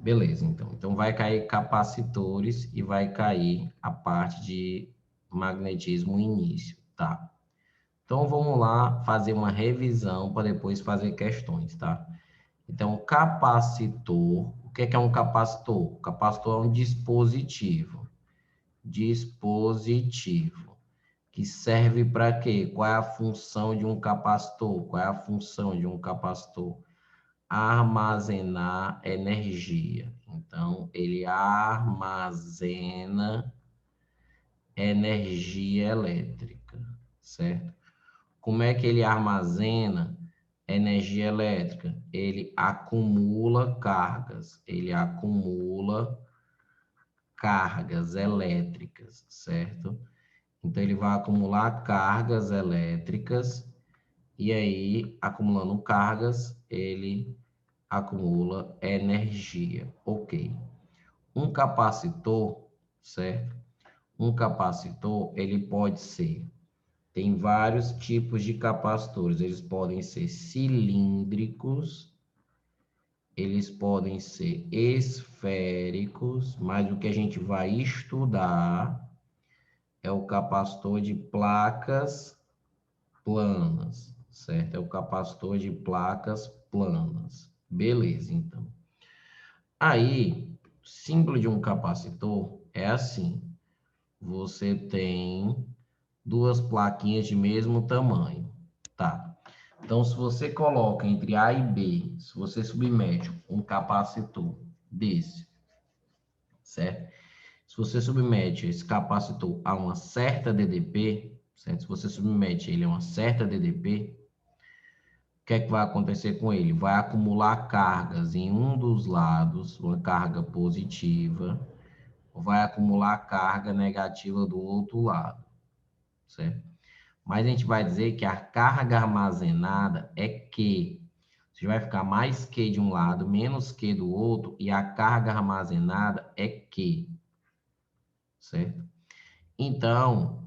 Beleza, então. Então, vai cair capacitores e vai cair a parte de magnetismo início, tá? Então, vamos lá fazer uma revisão para depois fazer questões, tá? Então, capacitor, o que é um capacitor? O capacitor é um dispositivo. Dispositivo. Que serve para quê? Qual é a função de um capacitor? Qual é a função de um capacitor? Armazenar energia. Então, ele armazena energia elétrica, certo? Como é que ele armazena energia elétrica? Ele acumula cargas, elétricas, certo? Então, ele vai acumular cargas elétricas e aí, acumulando cargas, ele acumula energia. Ok. Um capacitor, certo? Um capacitor, ele pode ser, tem vários tipos de capacitores. Eles podem ser cilíndricos, eles podem ser esféricos, mas o que a gente vai estudar é o capacitor de placas planas, certo? É o capacitor de placas planas. Beleza, então. Aí, símbolo de um capacitor é assim. Você tem duas plaquinhas de mesmo tamanho, tá? Então, se você coloca entre A e B, se você submete um capacitor desse, certo? Se você submete esse capacitor a uma certa DDP, certo? Se você submete ele a uma certa DDP, o que é que vai acontecer com ele? Vai acumular cargas em um dos lados, uma carga positiva, vai acumular carga negativa do outro lado, certo? Mas a gente vai dizer que a carga armazenada é Q. Você vai ficar mais Q de um lado, menos Q do outro, e a carga armazenada é Q, certo? Então,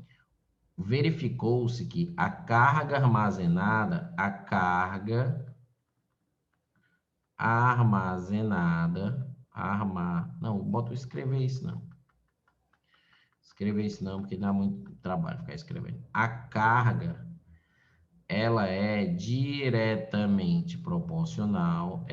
verificou-se que a carga armazenada, não, bota eu escrever isso não. Escrever isso não, porque dá muito trabalho ficar escrevendo. A carga, ela é diretamente proporcional,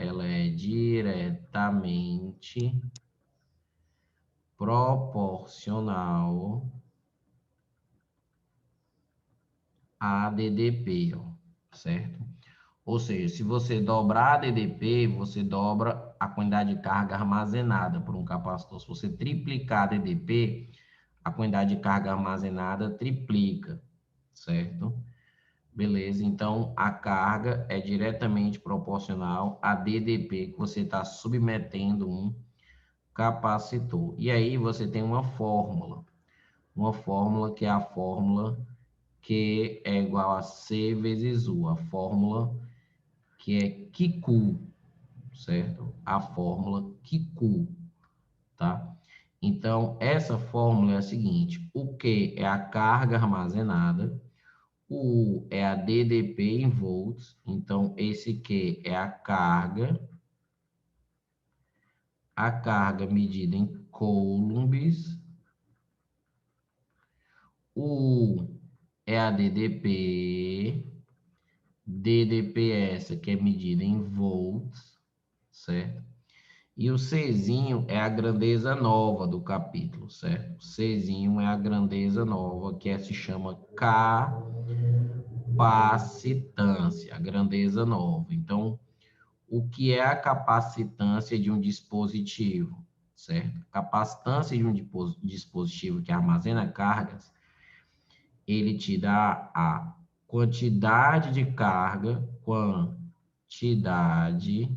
a DDP, ó, certo? Ou seja, se você dobrar a DDP, você dobra a quantidade de carga armazenada por um capacitor. Se você triplicar a DDP, a quantidade de carga armazenada triplica, certo? Beleza, então a carga é diretamente proporcional a DDP que você está submetendo um capacitor. E aí você tem uma fórmula que é a fórmula Q é igual a C vezes U, a fórmula que é QQ, certo? A fórmula QQ, tá? Então, essa fórmula é a seguinte, o Q é a carga armazenada, o U é a DDP em volts, então esse Q é a carga medida em coulombs, o U é a DDP essa que é medida em volts, certo? E o Czinho é a grandeza nova do capítulo, certo? O Czinho é a grandeza nova, que se chama capacitância, a grandeza nova. Então, o que é a capacitância de um dispositivo, certo? Capacitância de um dispositivo que armazena cargas, ele te dá a quantidade de carga, quantidade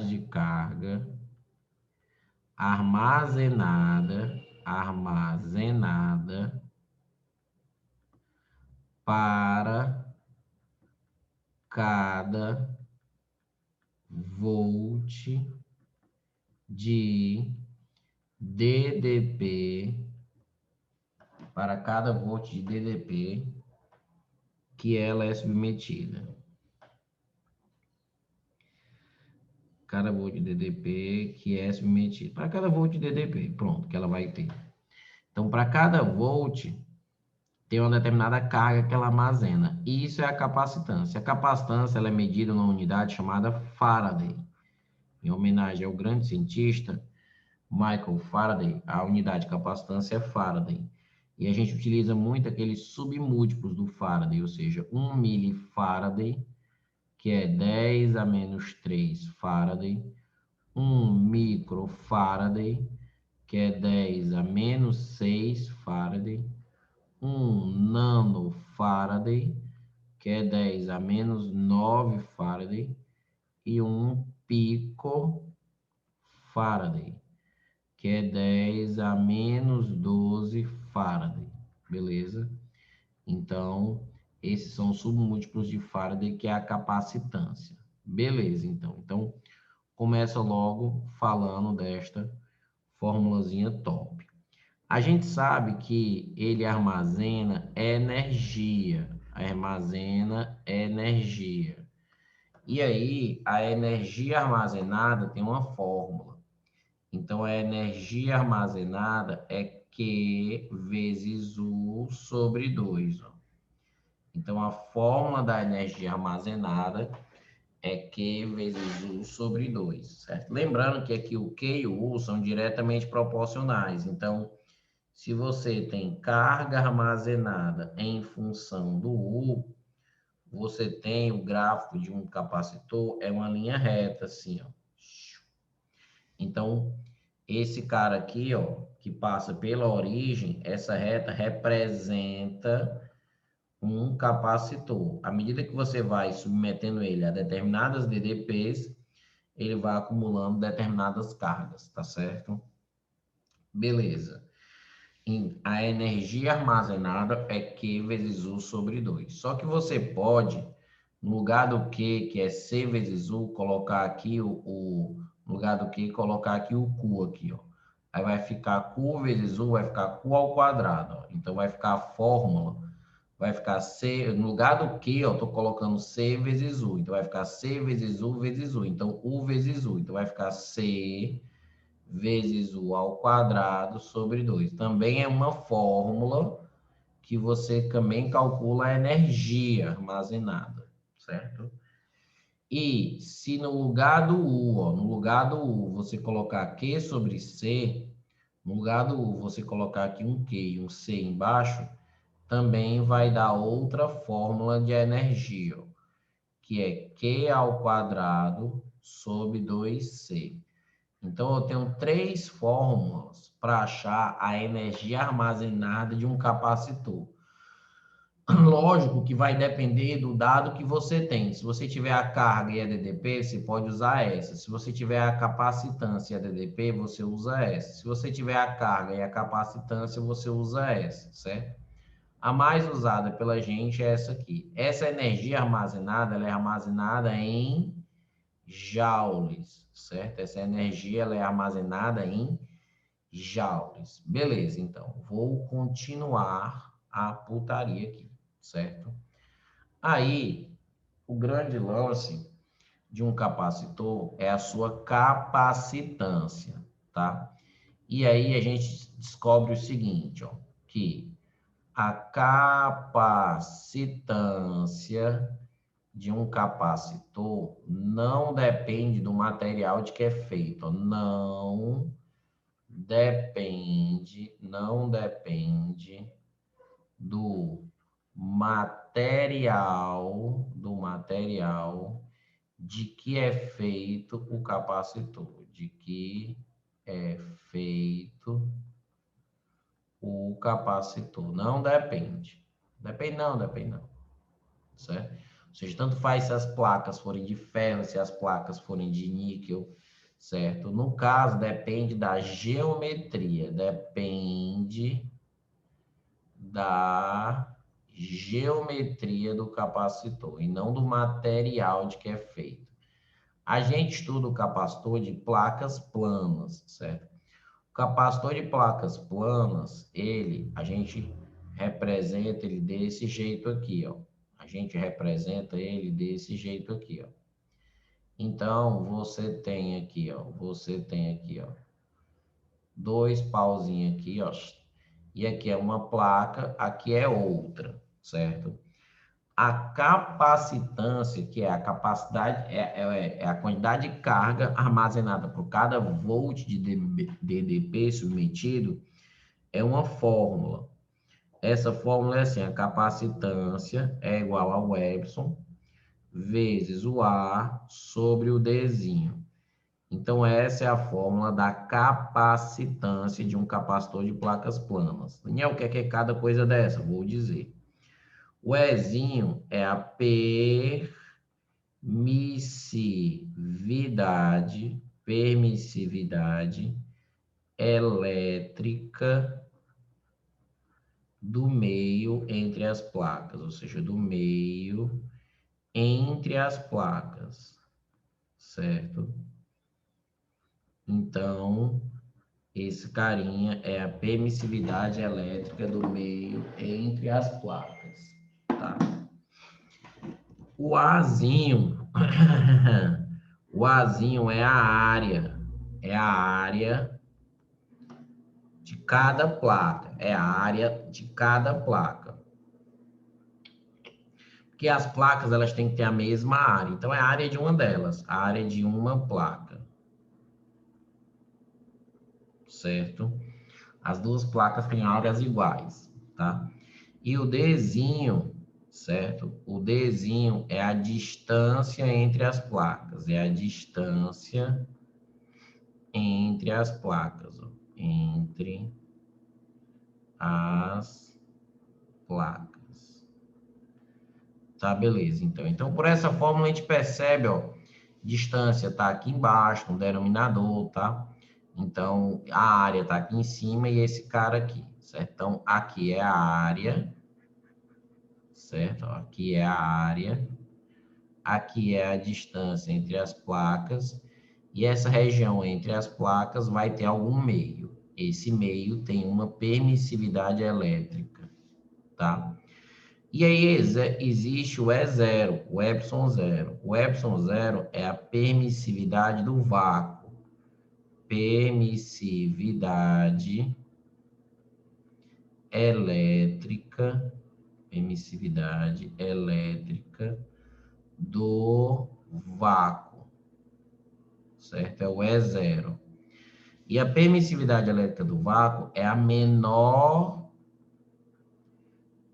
de carga armazenada para cada volt de DDP, para cada volt de DDP que ela é submetida. cada volt de DDP que é submetido. Para cada volt de DDP, pronto, que ela vai ter. Então, para cada volt, tem uma determinada carga que ela armazena. E isso é a capacitância. A capacitância ela é medida numa unidade chamada Faraday. Em homenagem ao grande cientista Michael Faraday, a unidade de capacitância é Faraday. E a gente utiliza muito aqueles submúltiplos do Faraday, ou seja, 1 milifaraday, que é 10 a menos 3 Faraday, 1 microfaraday, que é 10 a menos 6 Faraday, 1 nanofaraday, que é 10 a menos 9 Faraday, e 1 picofaraday, que é 10 a menos 12 Faraday, beleza? Então, esses são os submúltiplos de Faraday, que é a capacitância. Beleza, então. Então, começa logo falando desta formulazinha top. A gente sabe que ele armazena energia. E aí, a energia armazenada tem uma fórmula. Então, a energia armazenada é Q vezes U sobre 2. Ó. Então, a fórmula da energia armazenada é Q vezes U sobre 2, certo? Lembrando que aqui o Q e o U são diretamente proporcionais. Então, se você tem carga armazenada em função do U, você tem o gráfico de um capacitor, é uma linha reta, assim, ó. Então, esse cara aqui, ó, que passa pela origem, essa reta representa um capacitor. À medida que você vai submetendo ele a determinadas DDPs, ele vai acumulando determinadas cargas, tá certo? Beleza. A energia armazenada é Q vezes U sobre 2. Só que você pode, no lugar do Q, que é C vezes U, colocar aqui no lugar do Q, colocar aqui o Q aqui, ó. Aí vai ficar Q vezes U, vai ficar Q ao quadrado, ó. Então vai ficar a fórmula, vai ficar C, no lugar do Q, eu tô colocando C vezes U. Então vai ficar C vezes U vezes U. Então U vezes U. Então vai ficar C vezes U ao quadrado sobre 2. Também é uma fórmula que você também calcula a energia armazenada, certo? E se no lugar do U, ó, no lugar do U, você colocar Q sobre C, no lugar do U, você colocar aqui um Q e um C embaixo, também vai dar outra fórmula de energia, ó, que é Q ao quadrado sobre 2C. Então, eu tenho 3 fórmulas para achar a energia armazenada de um capacitor. Lógico que vai depender do dado que você tem. Se você tiver a carga e a DDP, você pode usar essa. Se você tiver a capacitância e a DDP, você usa essa. Se você tiver a carga e a capacitância, você usa essa, certo? A mais usada pela gente é essa aqui. Essa energia armazenada, ela é armazenada em joules, certo? Essa energia ela é armazenada em joules. Beleza, então, vou continuar a putaria aqui, certo? Aí, o grande lance de um capacitor é a sua capacitância, tá? E aí a gente descobre o seguinte, ó, que a capacitância de um capacitor não depende do material de que é feito, não depende do material de que é feito o capacitor, de que é feito o capacitor. Não depende. Depende não. Certo? Ou seja, tanto faz se as placas forem de ferro, se as placas forem de níquel, certo? No caso, depende da geometria, depende da geometria do capacitor e não do material de que é feito. A gente estuda o capacitor de placas planas, certo? O capacitor de placas planas, a gente representa ele desse jeito aqui, ó. A gente representa ele desse jeito aqui, ó. Então, você tem aqui, ó, dois pauzinhos aqui, ó, e aqui é uma placa, aqui é outra, certo? A capacitância, que é a capacidade, é a quantidade de carga armazenada por cada volt de DDP submetido, é uma fórmula. Essa fórmula é assim, a capacitância é igual ao Epsilon vezes o A sobre o Dzinho. Então, essa é a fórmula da capacitância de um capacitor de placas planas. Daniel, o que é cada coisa dessa? Vou dizer. O Ezinho é a permissividade elétrica do meio entre as placas, ou seja, do meio entre as placas, certo? Então, esse carinha é a permissividade elétrica do meio entre as placas, tá? O Azinho, o Azinho é a área de cada placa, é a área de cada placa. Porque as placas, elas têm que ter a mesma área, então é a área de uma delas, a área de uma placa, certo? As duas placas têm áreas iguais, tá? E o Dzinho, certo? O Dzinho é a distância entre as placas, é a distância entre as placas, ó, entre as placas. Tá, beleza, então. Então, por essa fórmula, a gente percebe, ó, distância tá aqui embaixo, no denominador, tá? Então, a área tá aqui em cima e esse cara aqui, certo? Então, aqui é a área, certo? Ó, aqui é a área, aqui é a distância entre as placas, e essa região entre as placas vai ter algum meio. Esse meio tem uma permissividade elétrica, tá? E aí existe o E0, o Epsilon zero. O Epsilon zero é a permissividade do vácuo. Permissividade elétrica, permissividade elétrica do vácuo, certo? É o E0. E a permissividade elétrica do vácuo é a menor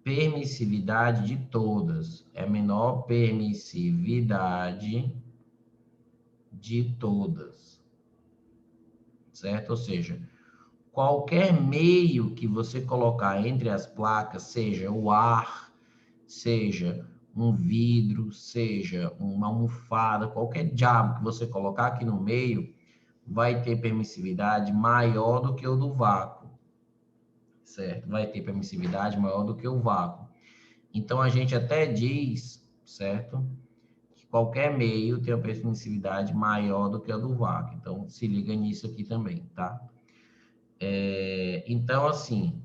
permissividade de todas. É a menor permissividade de todas, certo? Ou seja, qualquer meio que você colocar entre as placas, seja o ar, seja um vidro, seja uma almofada, qualquer diabo que você colocar aqui no meio, vai ter permissividade maior do que o do vácuo, certo? Vai ter permissividade maior do que o vácuo. Então, a gente até diz, certo? Que qualquer meio tem uma permissividade maior do que a do vácuo. Então, se liga nisso aqui também, tá? Então, assim,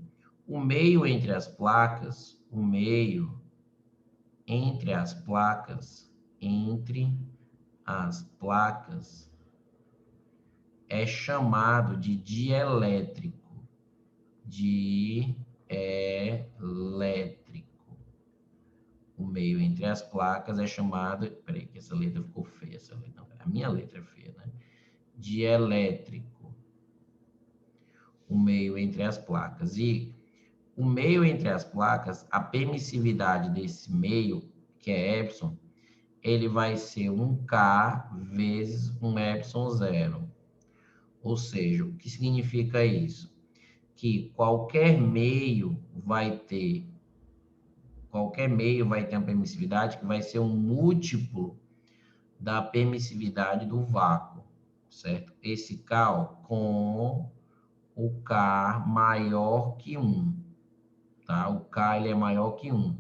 o meio entre as placas, entre as placas, é chamado de dielétrico. Dielétrico. O meio entre as placas é chamado... Peraí, que essa letra ficou feia. Não, a minha letra é feia, né? Dielétrico. O meio entre as placas. E o meio entre as placas, a permissividade desse meio, que é Epsilon, ele vai ser 1K vezes um Epsilon zero. Ou seja, o que significa isso? Que qualquer meio vai ter uma permissividade que vai ser um múltiplo da permissividade do vácuo, certo? Esse K, ó, com o K maior que 1, tá? O K ele é maior que 1.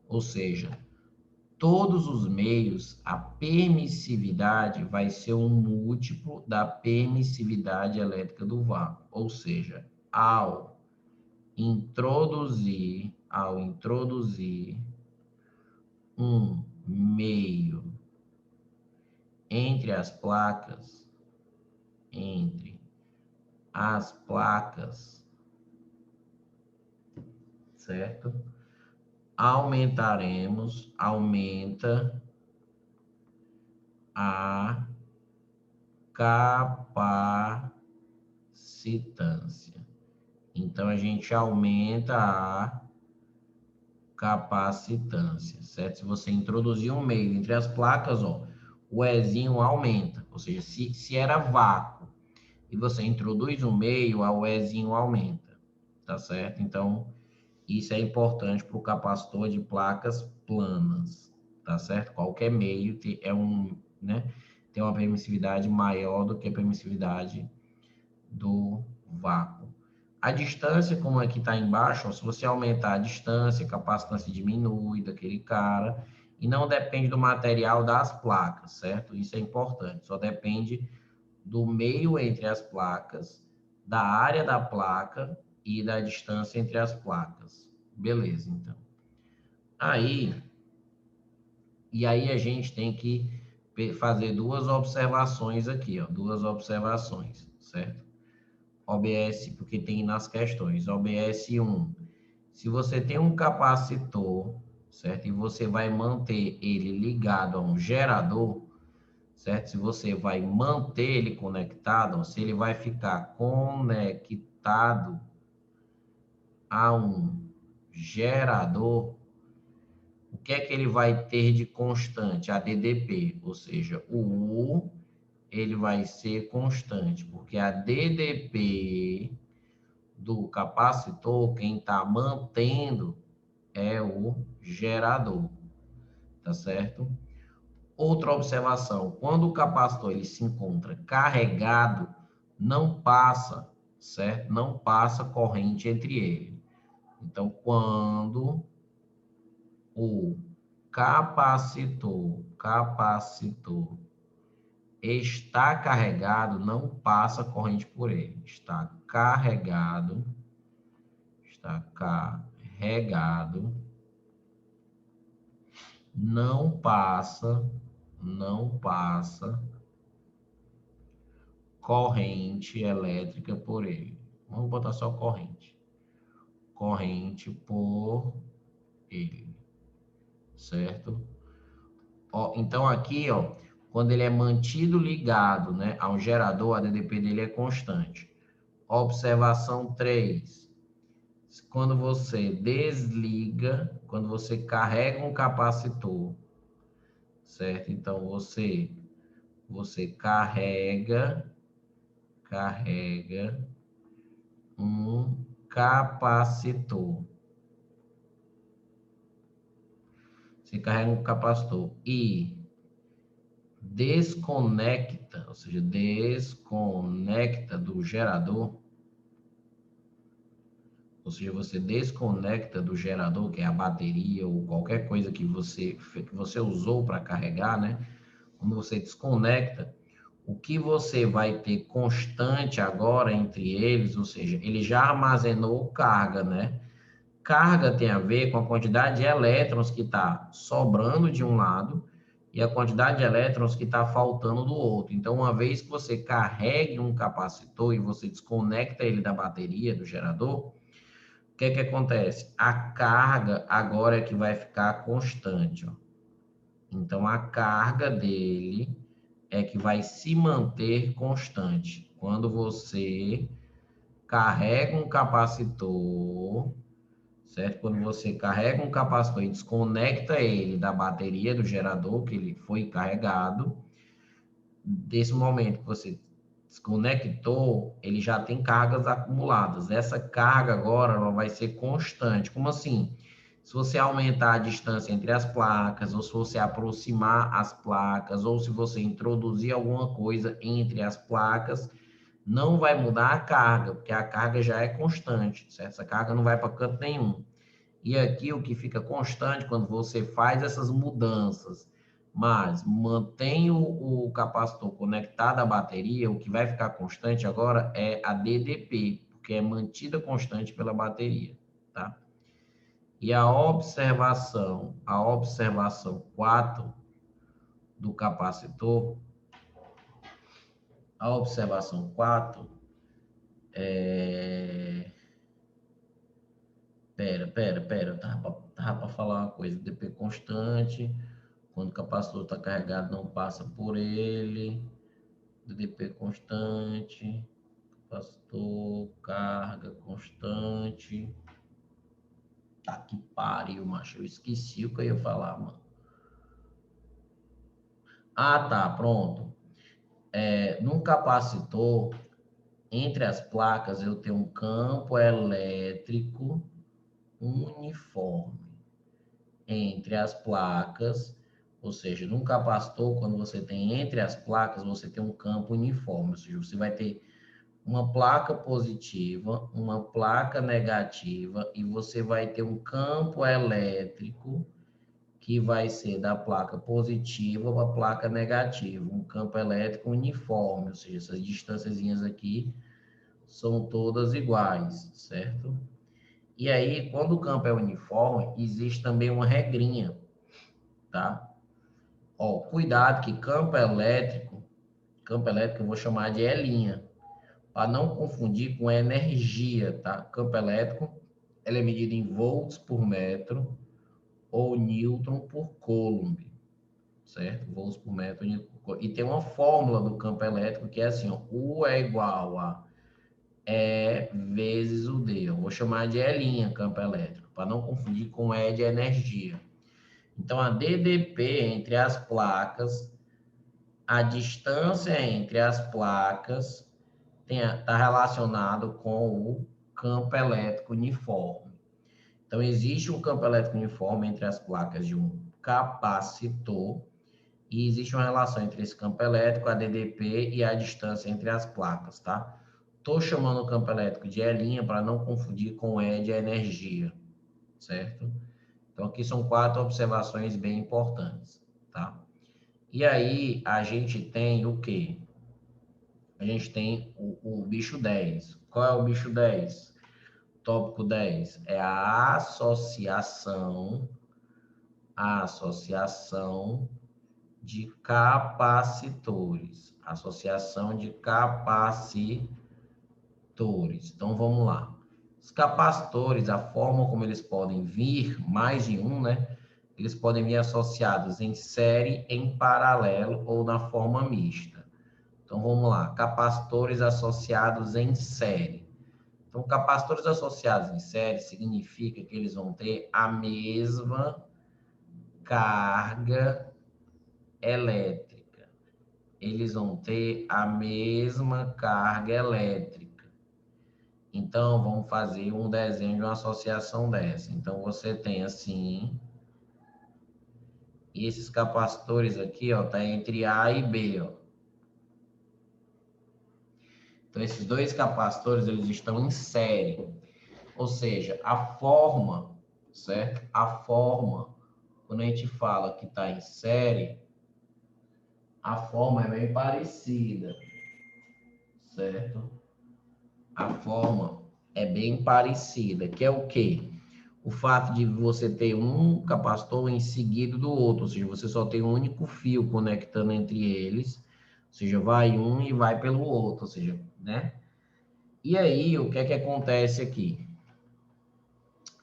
Ou seja, todos os meios, a permissividade vai ser um múltiplo da permissividade elétrica do vácuo. Ou seja, ao introduzir um meio entre as placas, certo? Aumenta a capacitância. Então, a gente aumenta a capacitância, certo? Se você introduzir um meio entre as placas, ó, o Ezinho aumenta. Ou seja, se era vácuo e você introduz um meio, o Ezinho aumenta, tá certo? Então, isso é importante para o capacitor de placas planas, tá certo? Qualquer meio tem uma permissividade maior do que a permissividade do vácuo. A distância, como aqui está embaixo, ó, se você aumentar a distância, a capacitância diminui daquele cara, e não depende do material das placas, certo? Isso é importante, só depende do meio entre as placas, da área da placa e da distância entre as placas. Beleza, então. E aí a gente tem que fazer duas observações aqui, ó, duas observações, certo? OBS, porque tem nas questões, OBS 1. Se você tem um capacitor, certo? E você vai manter ele ligado a um gerador, certo? Se você vai manter ele conectado, se ele vai ficar conectado a um gerador, o que é que ele vai ter de constante? A DDP, ou seja, o U, ele vai ser constante, porque a DDP do capacitor, quem está mantendo é o gerador, tá certo? Outra observação, quando o capacitor ele se encontra carregado, não passa, certo? Não passa corrente entre ele. Então, quando o capacitor está carregado, não passa corrente por ele. Está carregado, não passa corrente elétrica por ele. Vamos botar só corrente por ele, certo? Ó, então aqui, ó, quando ele é mantido ligado, né, a um gerador, a DDP dele é constante. Observação 3. Quando você desliga, quando você carrega um capacitor, certo? Então, você carrega um capacitor. Você carrega um capacitor e desconecta, ou seja, desconecta do gerador, ou seja, você desconecta do gerador, que é a bateria ou qualquer coisa que você usou para carregar, né? Quando você desconecta, o que você vai ter constante agora entre eles, ou seja, ele já armazenou carga, né? Carga tem a ver com a quantidade de elétrons que está sobrando de um lado e a quantidade de elétrons que está faltando do outro. Então, uma vez que você carregue um capacitor e você desconecta ele da bateria, do gerador, o que é que acontece? A carga agora é que vai ficar constante, ó. Então, a carga dele é que vai se manter constante. Quando você carrega um capacitor, certo? Quando você carrega um capacitor e desconecta ele da bateria do gerador que ele foi carregado, desse momento que você desconectou, ele já tem cargas acumuladas. Essa carga agora ela vai ser constante. Como assim? Se você aumentar a distância entre as placas, ou se você aproximar as placas, ou se você introduzir alguma coisa entre as placas, não vai mudar a carga, porque a carga já é constante, certo? Essa carga não vai para canto nenhum. E aqui o que fica constante quando você faz essas mudanças, mas mantém o capacitor conectado à bateria, o que vai ficar constante agora é a DDP, porque é mantida constante pela bateria, tá? E a observação 4 do capacitor A observação 4 Pera. Tava para falar uma coisa. DP constante, quando o capacitor está carregado, não passa por ele. DP constante, capacitor, carga constante. Tá que pariu, macho. Eu esqueci o que eu ia falar, mano. Ah, tá, pronto. Num capacitor, entre as placas, eu tenho um campo elétrico uniforme. Entre as placas, ou seja, num capacitor, quando você tem entre as placas, você tem um campo uniforme, ou seja, você vai ter uma placa positiva, uma placa negativa, e você vai ter um campo elétrico que vai ser da placa positiva para a placa negativa, um campo elétrico uniforme, ou seja, essas distânciazinhas aqui são todas iguais, certo? E aí, quando o campo é uniforme, existe também uma regrinha, tá? Ó, cuidado que campo elétrico eu vou chamar de E', para não confundir com energia, tá? Campo elétrico, ele é medido em volts por metro ou newton por coulomb, certo? Volts por metro, newton por coulomb. E tem uma fórmula do campo elétrico que é assim, ó, U é igual a E vezes o D. Eu vou chamar de E', campo elétrico, para não confundir com E de energia. Então, a DDP entre as placas, a distância entre as placas está relacionado com o campo elétrico uniforme. Então, existe um campo elétrico uniforme entre as placas de um capacitor e existe uma relação entre esse campo elétrico, a DDP, e a distância entre as placas, tá? Estou chamando o campo elétrico de E' para não confundir com E de energia, certo? Então, aqui são 4 observações bem importantes, tá? E aí, a gente tem o quê? A gente tem o bicho 10. Qual é o bicho 10? Tópico 10 é a associação de capacitores. Associação de capacitores. Então, vamos lá. Os capacitores, a forma como eles podem vir, mais de um, né? Eles podem vir associados em série, em paralelo ou na forma mista. Então, vamos lá. Capacitores associados em série. Então, capacitores associados em série significa que eles vão ter a mesma carga elétrica. Eles vão ter a mesma carga elétrica. Então, vamos fazer um desenho de uma associação dessa. Então, você tem assim, e esses capacitores aqui, ó, tá entre A e B, ó. Então, esses dois capacitores, eles estão em série. Ou seja, a forma, certo? A forma, quando a gente fala que está em série, a forma é bem parecida, certo? A forma é bem parecida, que é o quê? O fato de você ter um capacitor em seguida do outro, ou seja, você só tem um único fio conectando entre eles, ou seja, vai um e vai pelo outro, ou seja, né? E aí, o que é que acontece aqui?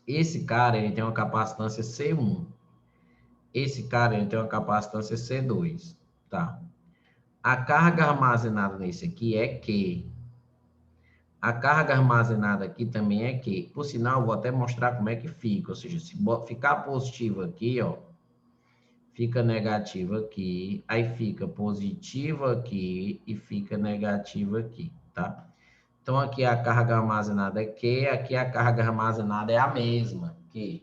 Esse cara, ele tem uma capacitância C1. Esse cara, ele tem uma capacitância C2, tá? A carga armazenada nesse aqui é Q. A carga armazenada aqui também é Q. Por sinal, vou até mostrar como é que fica. Ou seja, se ficar positivo aqui, ó, fica negativo aqui, aí fica positivo aqui e fica negativo aqui, tá? Então, aqui a carga armazenada é Q, aqui a carga armazenada é a mesma, Q,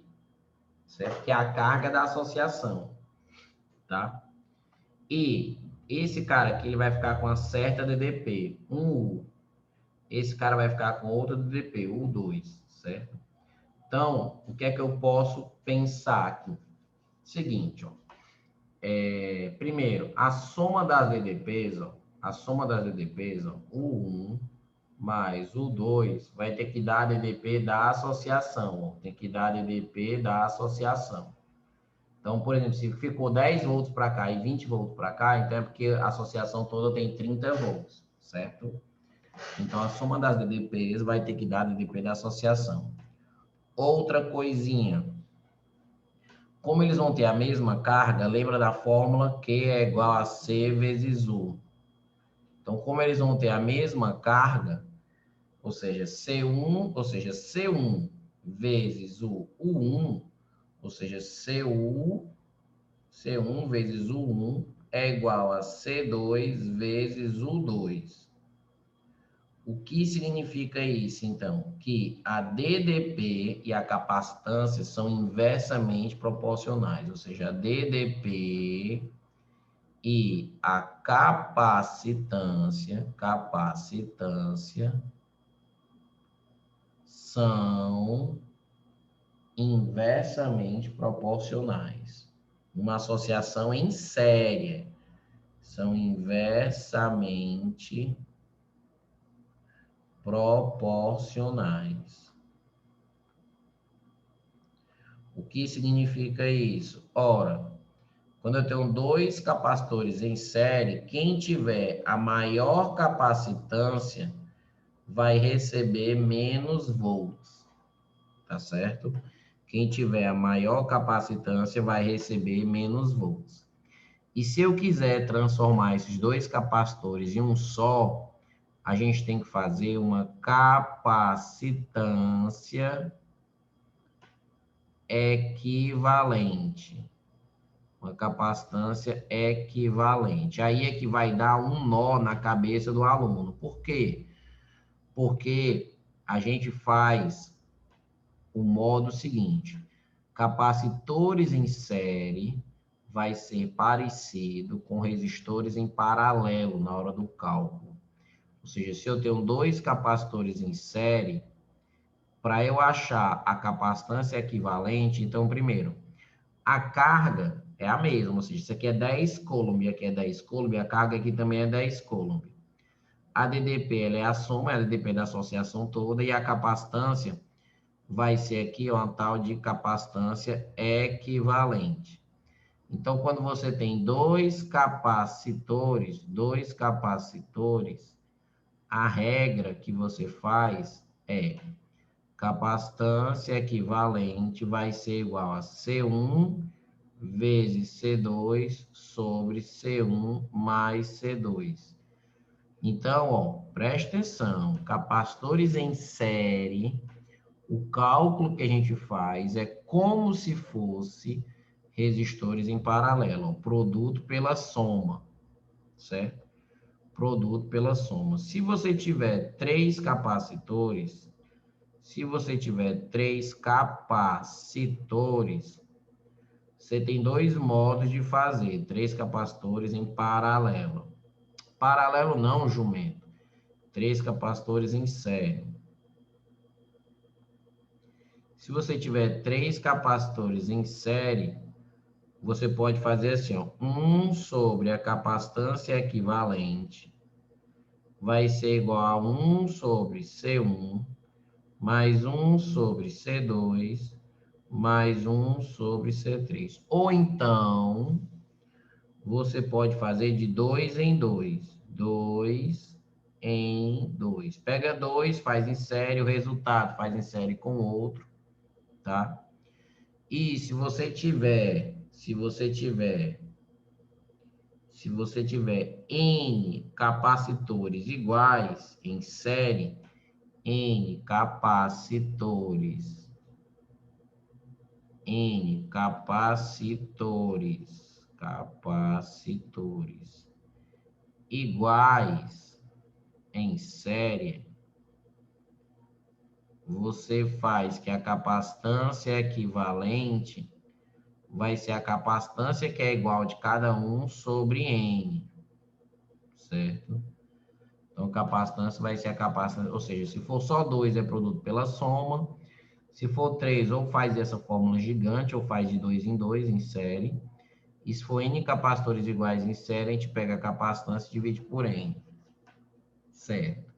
certo? Que é a carga da associação, tá? E esse cara aqui, ele vai ficar com uma certa DDP, um U. Esse cara vai ficar com outra DDP, U2, certo? Então, o que é que eu posso pensar aqui? Seguinte, ó. Primeiro, a soma das DDPs, ó, U1 mais U2 vai ter que dar a DDP da associação, ó, tem que dar a DDP da associação. Então, por exemplo, se ficou 10 volts para cá e 20 volts para cá, então é porque a associação toda tem 30 volts. certo? Então, a soma das DDPs vai ter que dar DDP da associação. Outra coisinha. Como eles vão ter a mesma carga, lembra da fórmula Q é igual a C vezes U. Então, como eles vão ter a mesma carga, ou seja, C1 vezes o U1, ou seja, C1 vezes U1 é igual a C2 vezes U2. O que significa isso, então? Que a DDP e a capacitância são inversamente proporcionais, ou seja, a DDP e a capacitância são inversamente proporcionais. Uma associação em série são inversamente proporcionais. O que significa isso? Ora, quando eu tenho dois capacitores em série, quem tiver a maior capacitância vai receber menos volts, tá certo? Quem tiver a maior capacitância vai receber menos volts. E se eu quiser transformar esses dois capacitores em um só, a gente tem que fazer uma capacitância equivalente. Uma capacitância equivalente. Aí é que vai dar um nó na cabeça do aluno. Por quê? Porque a gente faz o modo seguinte: capacitores em série vai ser parecido com resistores em paralelo na hora do cálculo. Ou seja, se eu tenho dois capacitores em série, para eu achar a capacitância equivalente, então, primeiro, a carga é a mesma, ou seja, isso aqui é 10 coulomb, aqui é 10 coulomb, a carga aqui também é 10 coulomb. A DDP, ela é a soma, é a DDP da associação toda, e a capacitância vai ser aqui uma tal de capacitância equivalente. Então, quando você tem dois capacitores, a regra que você faz é capacitância equivalente vai ser igual a C1 vezes C2 sobre C1 mais C2. Então, ó, presta atenção, capacitores em série, o cálculo que a gente faz é como se fosse resistores em paralelo, ó, produto pela soma, certo? Produto pela soma. Se você tiver três capacitores, você tem dois modos de fazer três capacitores em paralelo. Paralelo não, jumento. Três capacitores em série. Se você tiver três capacitores em série, você pode fazer assim, ó, 1 sobre a capacitância equivalente vai ser igual a 1 sobre C1 mais 1 sobre C2 mais 1 sobre C3. Ou então, você pode fazer de 2 em 2. 2 em 2. Pega 2, faz em série, o resultado faz em série com o outro, tá? E se você tiver N capacitores iguais em série, N capacitores iguais em série, você faz que a capacitância equivalente vai ser a capacitância que é igual de cada um sobre N, certo? Então, capacitância vai ser a capacitância, ou seja, se for só 2 é produto pela soma, se for 3 ou faz essa fórmula gigante, ou faz de 2 em 2 em série, e se for N capacitores iguais em série, a gente pega a capacitância e divide por N, certo?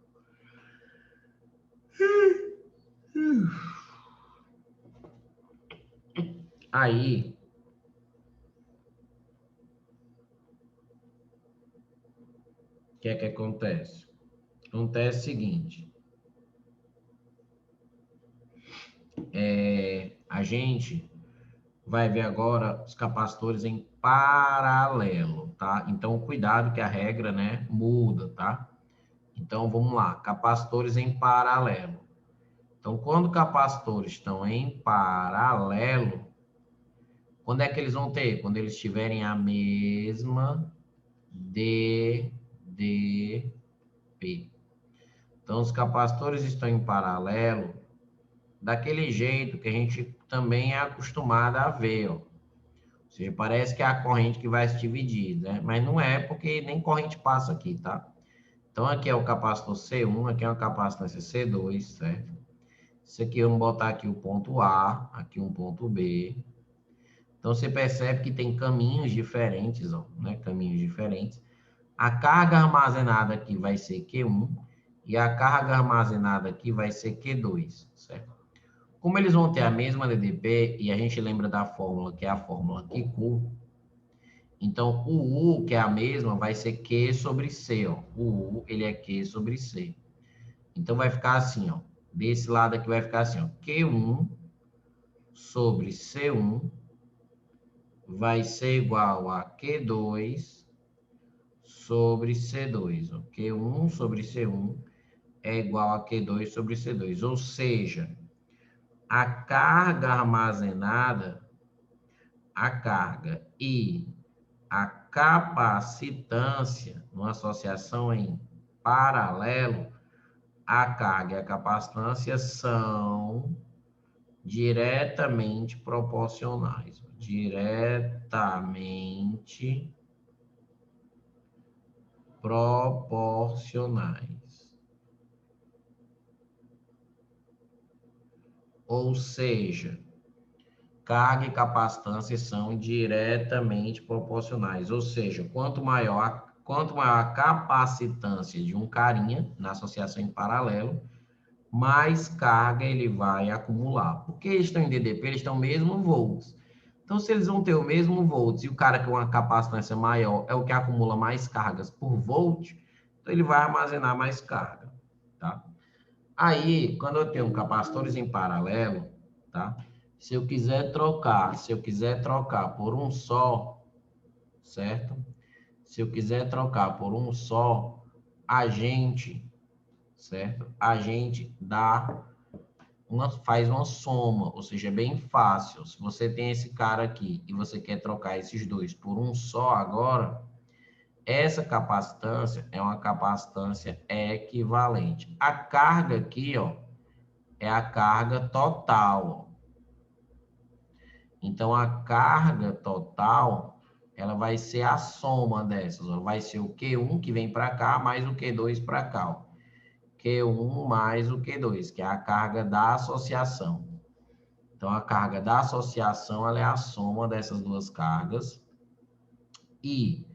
Aí, o que é que acontece? Acontece o seguinte. A gente vai ver agora os capacitores em paralelo, tá? Então, cuidado que a regra, né, muda, tá? Então, vamos lá. Capacitores em paralelo. Então, quando capacitores estão em paralelo, quando é que eles vão ter? Quando eles tiverem a mesma DDP. Então, os capacitores estão em paralelo daquele jeito que a gente também é acostumado a ver, ó. Ou seja, parece que é a corrente que vai se dividir, né? Mas não é, porque nem corrente passa aqui, tá? Então, aqui é o capacitor C1, aqui é o capacitância C2, certo? Isso aqui, vamos botar aqui o ponto A, aqui um ponto B. Então, você percebe que tem caminhos diferentes, ó, né? Caminhos diferentes. A carga armazenada aqui vai ser Q1 e a carga armazenada aqui vai ser Q2, certo? Como eles vão ter a mesma DDP, e a gente lembra da fórmula, que é a fórmula QQ, então o U, que é a mesma, vai ser Q sobre C, ó. O U, ele é Q sobre C. Então, vai ficar assim, ó. Desse lado aqui vai ficar assim, ó. Q1 sobre C1 vai ser igual a Q2 sobre C2, ó. Q1 sobre C1 é igual a Q2 sobre C2. Ou seja, a carga armazenada, a carga e a capacitância, numa associação em paralelo, a carga e a capacitância são diretamente proporcionais. Diretamente proporcionais. Ou seja, carga e capacitância são diretamente proporcionais. Ou seja, quanto maior a capacitância de um carinha na associação em paralelo, mais carga ele vai acumular. Porque eles estão em DDP, eles estão mesmo volts. Então, se eles vão ter o mesmo volts e o cara com uma capacitância maior é o que acumula mais cargas por volt, então ele vai armazenar mais carga, tá? Aí, quando eu tenho capacitores em paralelo, tá? Se eu quiser trocar por um só, certo? Se eu quiser trocar por um só, a gente, certo? A gente faz uma soma, ou seja, é bem fácil. Se você tem esse cara aqui e você quer trocar esses dois por um só agora, essa capacitância é uma capacitância equivalente. A carga aqui, ó, é a carga total. Então, a carga total, ela vai ser a soma dessas. Ó. Vai ser o Q1 que vem para cá, mais o Q2 para cá. Ó. Q1 mais o Q2, que é a carga da associação. Então, a carga da associação, ela é a soma dessas duas cargas. E,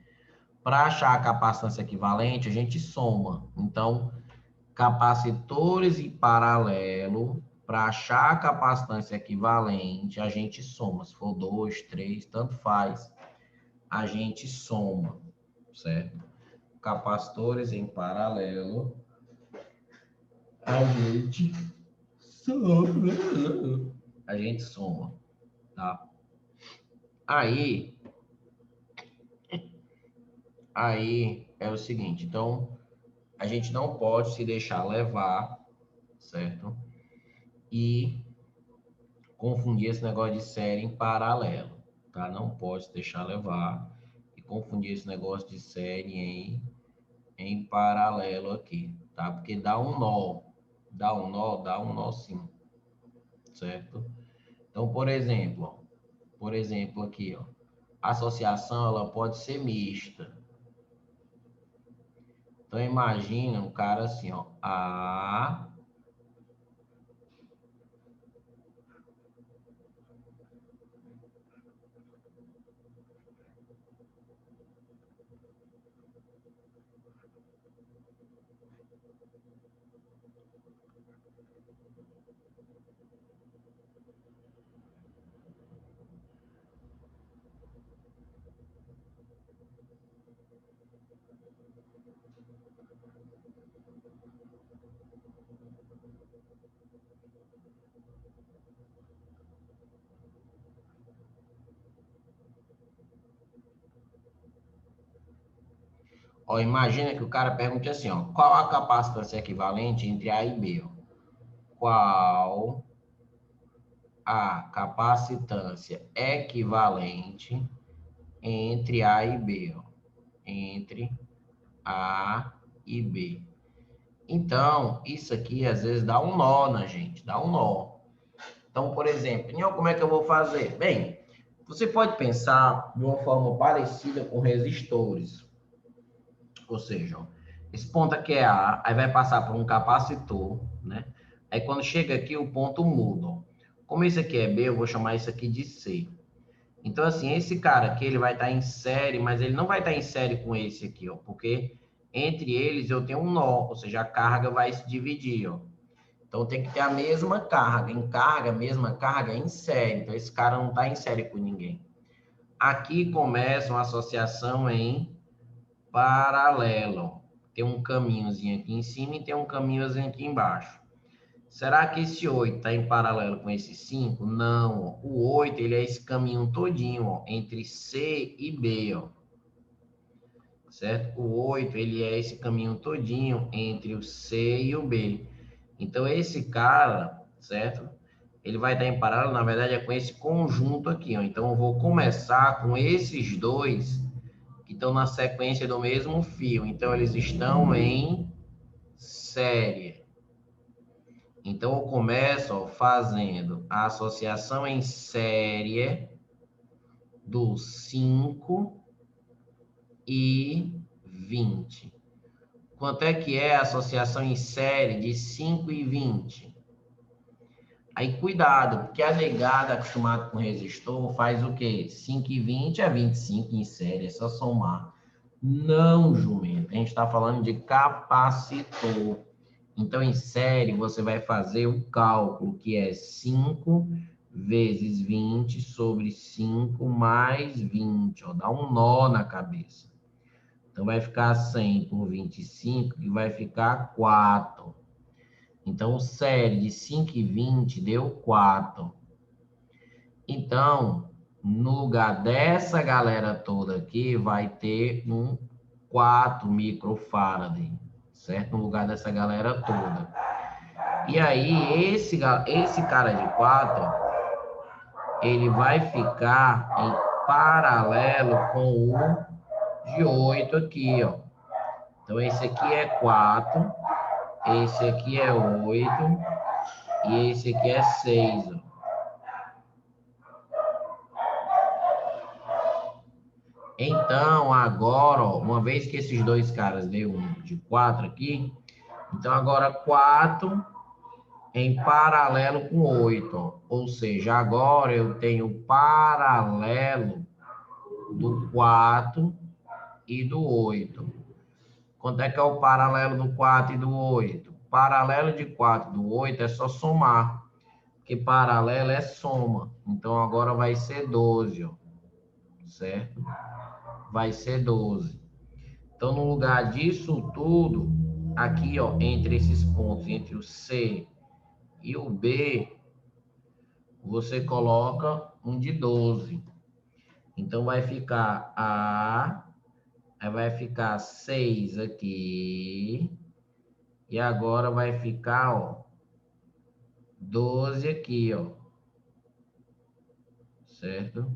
para achar a capacitância equivalente, a gente soma. Então, capacitores em paralelo, para achar a capacitância equivalente, a gente soma. Se for 2, 3, tanto faz, a gente soma, certo? Capacitores em paralelo, a gente soma. A gente soma, tá? Aí é o seguinte, então, a gente não pode se deixar levar, certo? E confundir esse negócio de série em paralelo, tá? Não pode se deixar levar e confundir esse negócio de série em paralelo aqui, tá? Porque dá um nó, dá um nó sim, certo? Então, por exemplo aqui, ó, a associação ela pode ser mista. Então, imagina um cara assim, ó, A Ó, imagina que o cara pergunte assim, ó, qual a capacitância equivalente entre A e B? Ó? Qual a capacitância equivalente entre A e B? Ó? Entre A e B. Então, isso aqui às vezes dá um nó na gente, dá um nó. Então, por exemplo, como é que eu vou fazer? Bem, você pode pensar de uma forma parecida com resistores. Ou seja, ó, esse ponto aqui é A, aí vai passar por um capacitor, né? Aí quando chega aqui, o ponto muda. Ó. Como esse aqui é B, eu vou chamar isso aqui de C. Então, assim, esse cara aqui, ele vai estar em série, mas ele não vai estar em série com esse aqui, ó, porque entre eles eu tenho um nó, ou seja, a carga vai se dividir, ó. Então, tem que ter a mesma carga. Em carga, mesma carga em série. Então, esse cara não está em série com ninguém. Aqui começa uma associação em paralelo. Tem um caminhozinho aqui em cima e tem um caminhozinho aqui embaixo. Será que esse 8 está em paralelo com esse 5? Não. O 8 ele é esse caminho todinho, ó, entre C e B. Ó. Certo? O 8 ele é esse caminho todinho entre o C e o B. Então, esse cara, certo? Ele vai estar em paralelo, na verdade, é com esse conjunto aqui. Ó. Então, eu vou começar com esses dois que estão na sequência do mesmo fio. Então, eles estão em série. Então, eu começo ó, fazendo a associação em série do 5 e 20. Quanto é que é a associação em série de 5 e 20? Aí, cuidado, porque a negada acostumada com resistor faz o quê? 5 e 20 é 25 em série, é só somar. Não, jumento. A gente está falando de capacitor. Então, em série, você vai fazer o cálculo, que é 5 vezes 20 sobre 5 mais 20. Ó, dá um nó na cabeça. Então, vai ficar 100 por 25, que vai ficar 4. Então, série de 5 e 20 deu 4. Então, no lugar dessa galera toda aqui, vai ter um 4 microfarad, certo? No lugar dessa galera toda. E aí, esse cara de 4, ele vai ficar em paralelo com o de 8 aqui, ó. Então, esse aqui é 4, esse aqui é 8 e esse aqui é 6, ó. Então, agora, ó, uma vez que esses dois caras deu um de 4 aqui, então agora 4 em paralelo com 8. Ó. Ou seja, agora eu tenho paralelo do 4 e do 8. Quanto é que é o paralelo do 4 e do 8? Paralelo de 4 e do 8 é só somar, porque paralelo é soma. Então, agora vai ser 12, ó, certo? Vai ser 12. Então, no lugar disso tudo, aqui, ó, entre esses pontos, entre o C e o B, você coloca um de 12. Então, vai ficar A, aí vai ficar 6 aqui, e agora vai ficar, ó, 12 aqui, ó, certo?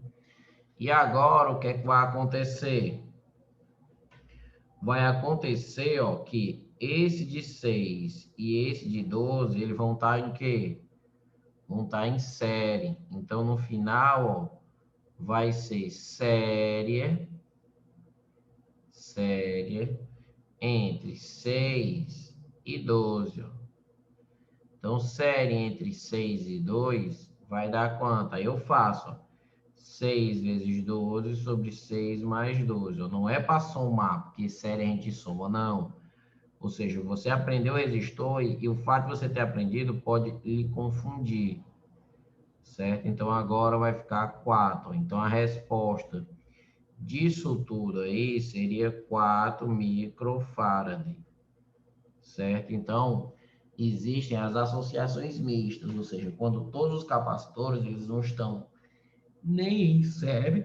E agora, o que é que vai acontecer? Vai acontecer, ó, que esse de 6 e esse de 12, eles vão estar em quê? Vão estar em série. Então, no final, ó, vai ser série entre 6 e 12. Ó. Então, série entre 6 e 2 vai dar quanto? Aí eu faço, ó, 6 vezes 12 sobre 6 mais 12. Ó. Não é para somar, porque série a gente soma, não. Ou seja, você aprendeu resistor e o fato de você ter aprendido pode lhe confundir. Certo? Então, agora vai ficar 4. Então, a resposta disso tudo aí seria 4 microfarad. Certo? Então, existem as associações mistas, ou seja, quando todos os capacitores eles não estão nem em série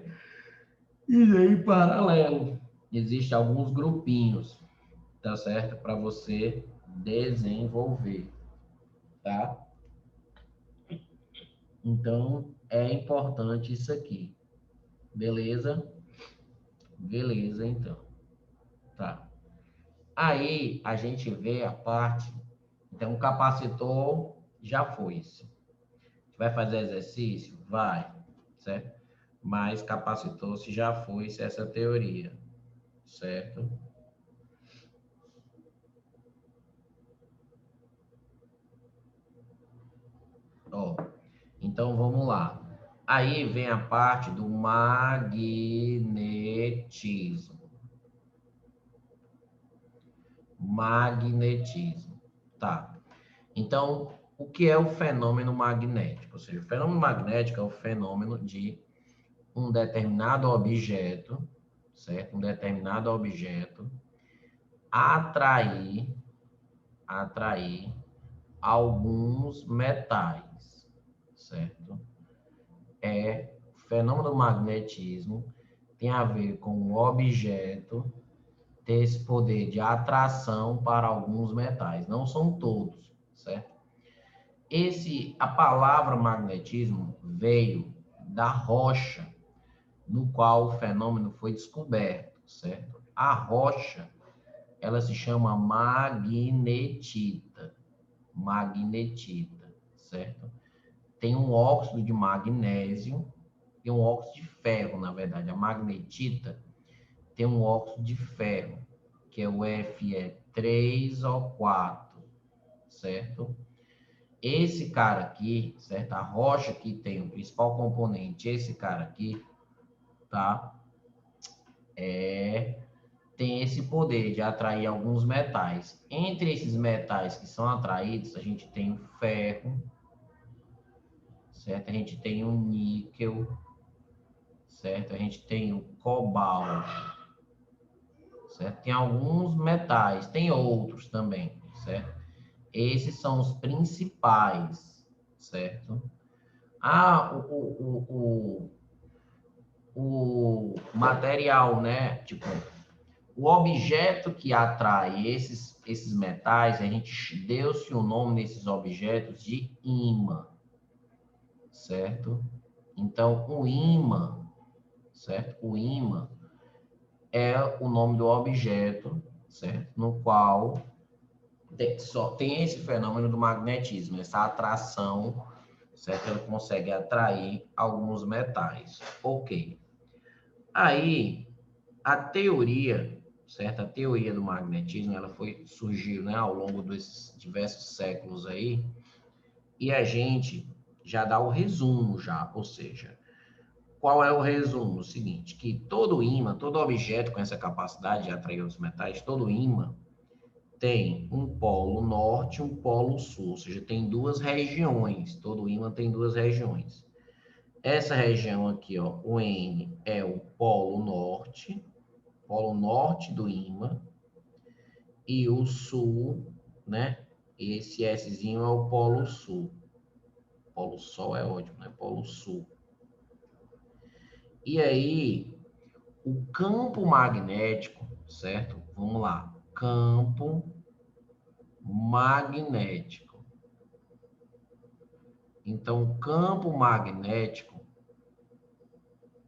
e nem em paralelo. Existem alguns grupinhos, tá certo? Para você desenvolver, tá? Então, é importante isso aqui. Beleza? Beleza, então. Tá. Aí, a gente vê a parte... Então, o capacitor já foi-se. Vai fazer exercício? Vai, certo? Mas capacitor-se já foi-se essa teoria, certo? Ó, então, vamos lá. Aí vem a parte do magnetismo. Magnetismo. Tá. Então, o que é o fenômeno magnético? Ou seja, o fenômeno magnético é o fenômeno de um determinado objeto, certo? Um determinado objeto atrair, atrair alguns metais, certo? O fenômeno do magnetismo tem a ver com o objeto ter esse poder de atração para alguns metais. Não são todos, certo? A palavra magnetismo veio da rocha no qual o fenômeno foi descoberto, certo? A rocha, ela se chama magnetita, magnetita, certo? Tem um óxido de magnésio e um óxido de ferro, na verdade. A magnetita tem um óxido de ferro, que é o Fe3O4, certo? Esse cara aqui, certo? A rocha que tem o principal componente, esse cara aqui, tá? Tem esse poder de atrair alguns metais. Entre esses metais que são atraídos, a gente tem o ferro, certo? A gente tem o níquel, certo? A gente tem o cobalto, certo? Tem alguns metais, tem outros também, certo? Esses são os principais, certo? Ah, o material, né? Tipo, o objeto que atrai esses metais, a gente deu-se o nome desses objetos de ímã, certo? Então, o ímã, certo? O ímã é o nome do objeto, certo? No qual só tem esse fenômeno do magnetismo, essa atração, certo? Ela consegue atrair alguns metais. Ok. Aí, a teoria, certo? A teoria do magnetismo, ela surgiu, né, ao longo dos diversos séculos aí, e a gente já dá o resumo já, ou seja, qual é o resumo? O seguinte, que todo ímã, todo objeto com essa capacidade de atrair os metais, todo ímã tem um polo norte e um polo sul, ou seja, tem duas regiões, todo ímã tem duas regiões. Essa região aqui, ó, o N é o polo norte do ímã, e o sul, né? Esse Szinho é o polo sul. Polo sol é ótimo, né? Polo sul. E aí, o campo magnético, certo? Vamos lá. Campo magnético. Então, o campo magnético,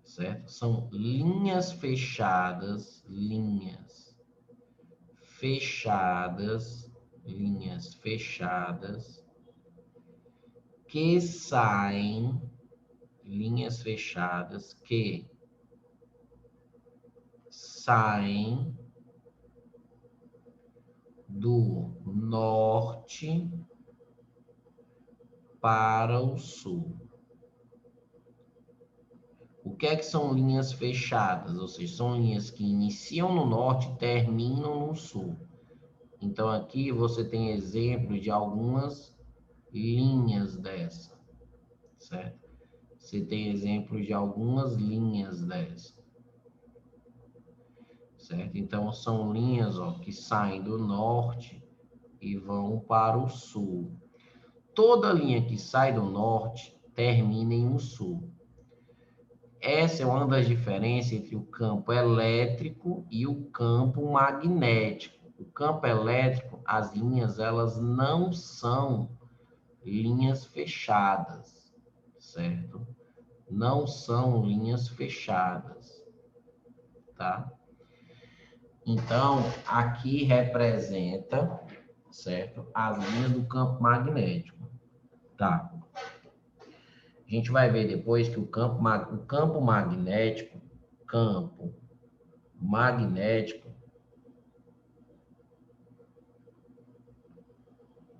certo? São linhas fechadas, linhas fechadas, que saem, linhas fechadas que saem do norte para o sul. O que é que são linhas fechadas? Ou seja, são linhas que iniciam no norte e terminam no sul. Então, aqui você tem exemplo de algumas linhas dessa, certo? Você tem exemplo de algumas linhas dessa, certo? Então, são linhas, ó, que saem do norte e vão para o sul. Toda linha que sai do norte termina em um sul. Essa é uma das diferenças entre o campo elétrico e o campo magnético. O campo elétrico, as linhas, elas não são linhas fechadas, certo? Não são linhas fechadas, tá? Então, aqui representa, certo? As linhas do campo magnético, tá? A gente vai ver depois que o campo magnético,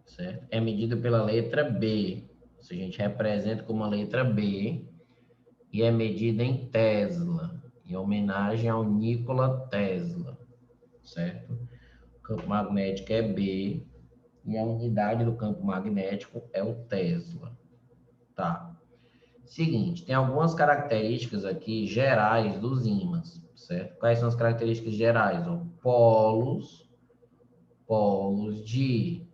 certo? É medido pela letra B. Se a gente representa como a letra B e é medida em Tesla, em homenagem ao Nikola Tesla, certo? O campo magnético é B e a unidade do campo magnético é o Tesla, tá? Seguinte, tem algumas características aqui gerais dos ímãs, certo? Quais são as características gerais? Ó, polos de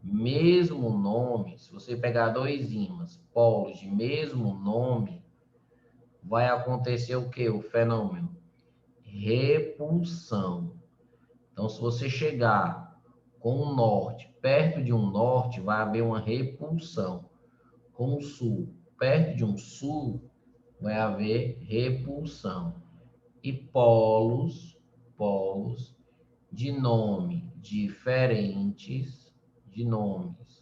mesmo nome. Se você pegar dois ímãs, polos de mesmo nome, vai acontecer o quê? O fenômeno repulsão. Então, se você chegar com o norte perto de um norte, vai haver uma repulsão. Com o sul perto de um sul, vai haver repulsão. E polos de nome diferentes, de nomes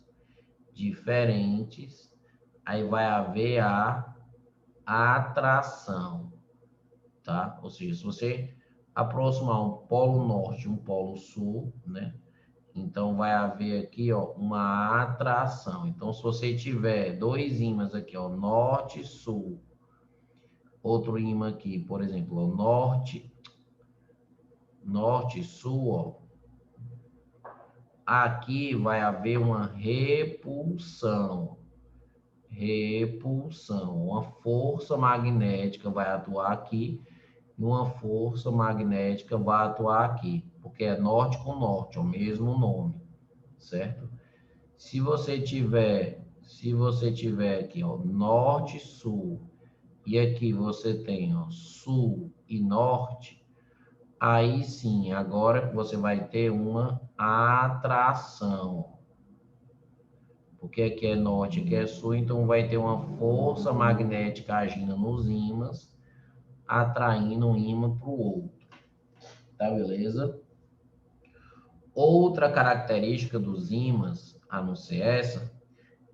diferentes, aí vai haver a atração, tá? Ou seja, se você aproximar um polo norte e um polo sul, né? Então vai haver aqui, ó, uma atração. Então, se você tiver dois ímãs aqui, ó, norte e sul, outro ímã aqui, por exemplo, ó, norte e sul, ó, aqui vai haver uma repulsão. Repulsão. Uma força magnética vai atuar aqui e uma força magnética vai atuar aqui, porque é norte com norte, é o mesmo nome, certo? Se você tiver aqui, ó, norte e sul, e aqui você tem, ó, sul e norte, aí sim, agora você vai ter uma atração. Porque aqui é norte, aqui é sul, então vai ter uma força magnética agindo nos ímãs, atraindo um ímã para o outro. Tá, beleza? Outra característica dos ímãs, a não ser essa,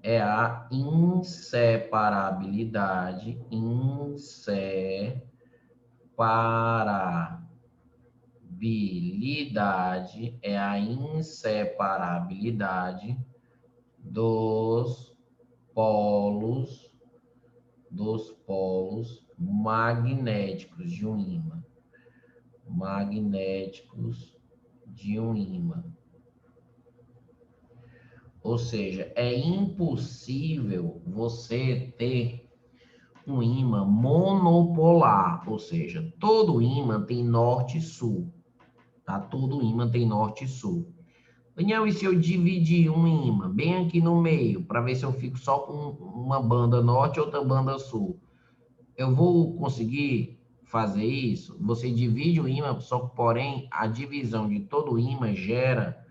é a inseparabilidade. Inseparabilidade é a inseparabilidade dos polos magnéticos de um ímã. Magnéticos de um ímã. Ou seja, é impossível você ter um ímã monopolar, ou seja, todo ímã tem norte e sul, tá? Todo ímã tem norte e sul. Daniel, e se eu dividir um ímã bem aqui no meio, para ver se eu fico só com uma banda norte e outra banda sul? Eu vou conseguir fazer isso? Você divide o ímã, só que, porém, a divisão de todo o ímã gera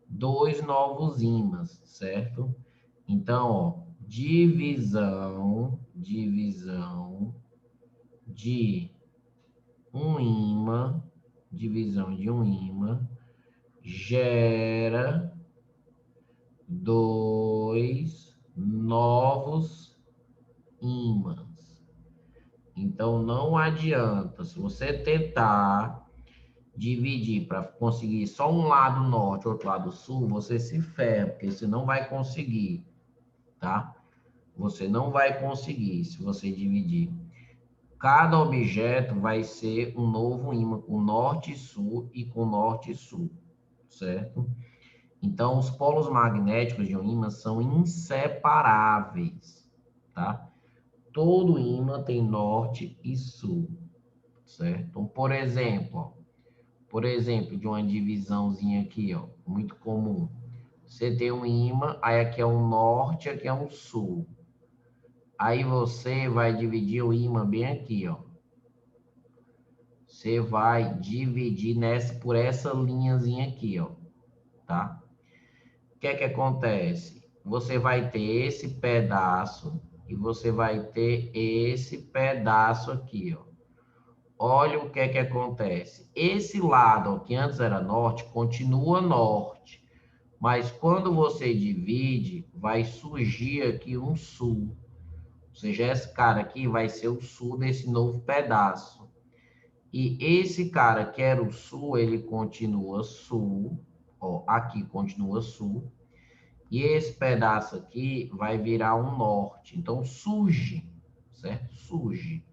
dois novos ímãs, certo? Então, ó, divisão de um ímã, gera dois novos ímãs. Então, não adianta, se você tentar dividir para conseguir só um lado norte, outro lado sul, você se ferra, porque você não vai conseguir, tá? Você não vai conseguir se você dividir. Cada objeto vai ser um novo ímã com norte e sul e com norte e sul, certo? Então, os polos magnéticos de um ímã são inseparáveis, tá? Todo ímã tem norte e sul, certo? Então, por exemplo, de uma divisãozinha aqui, ó, muito comum. Você tem um ímã, aí aqui é um norte, aqui é um sul. Aí você vai dividir o ímã bem aqui, ó. Você vai dividir por essa linhazinha aqui, ó, tá? O que é que acontece? Você vai ter esse pedaço e você vai ter esse pedaço aqui, ó. Olha o que é que acontece. Esse lado, ó, que antes era norte, continua norte. Mas quando você divide, vai surgir aqui um sul. Ou seja, esse cara aqui vai ser o sul desse novo pedaço. E esse cara que era o sul, ele continua sul. Ó, aqui continua sul. E esse pedaço aqui vai virar um norte. Então, surge, certo? Surge,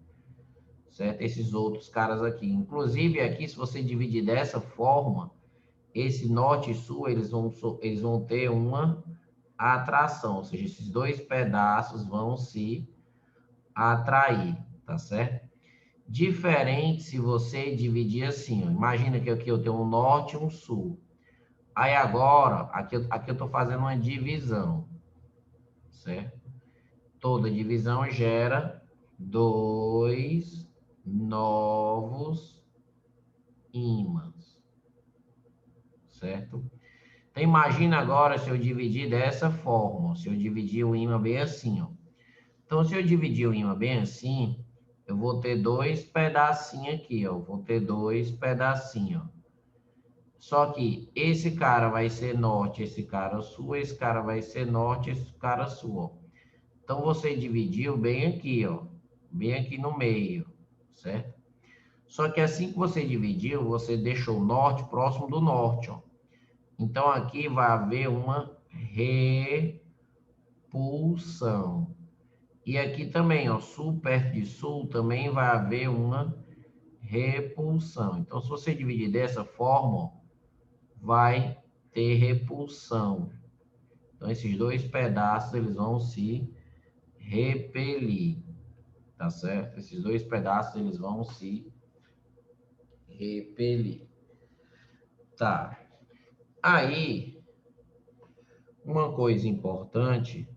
certo? Esses outros caras aqui. Inclusive, aqui, se você dividir dessa forma, esse norte e sul, eles vão ter uma atração. Ou seja, esses dois pedaços vão se atrair, tá certo? Diferente se você dividir assim, ó. Imagina que aqui eu tenho um norte e um sul. Aí agora, aqui eu estou fazendo uma divisão, certo? Toda divisão gera dois novos ímãs, certo? Então, imagina agora se eu dividir dessa forma, se eu dividir o ímã bem assim, ó. Então, se eu dividir o ímã bem assim, eu vou ter dois pedacinhos aqui, ó. Vou ter dois pedacinhos, ó. Só que esse cara vai ser norte, esse cara sul, esse cara vai ser norte, esse cara sul, ó. Então, você dividiu bem aqui, ó. Bem aqui no meio, certo? Só que assim que você dividiu, você deixou o norte próximo do norte, ó. Então, aqui vai haver uma repulsão. E aqui também, ó, sul perto de sul, também vai haver uma repulsão. Então, se você dividir dessa forma, ó, vai ter repulsão. Então, esses dois pedaços, eles vão se repelir, tá certo? Esses dois pedaços, eles vão se repelir. Tá. Aí, uma coisa importante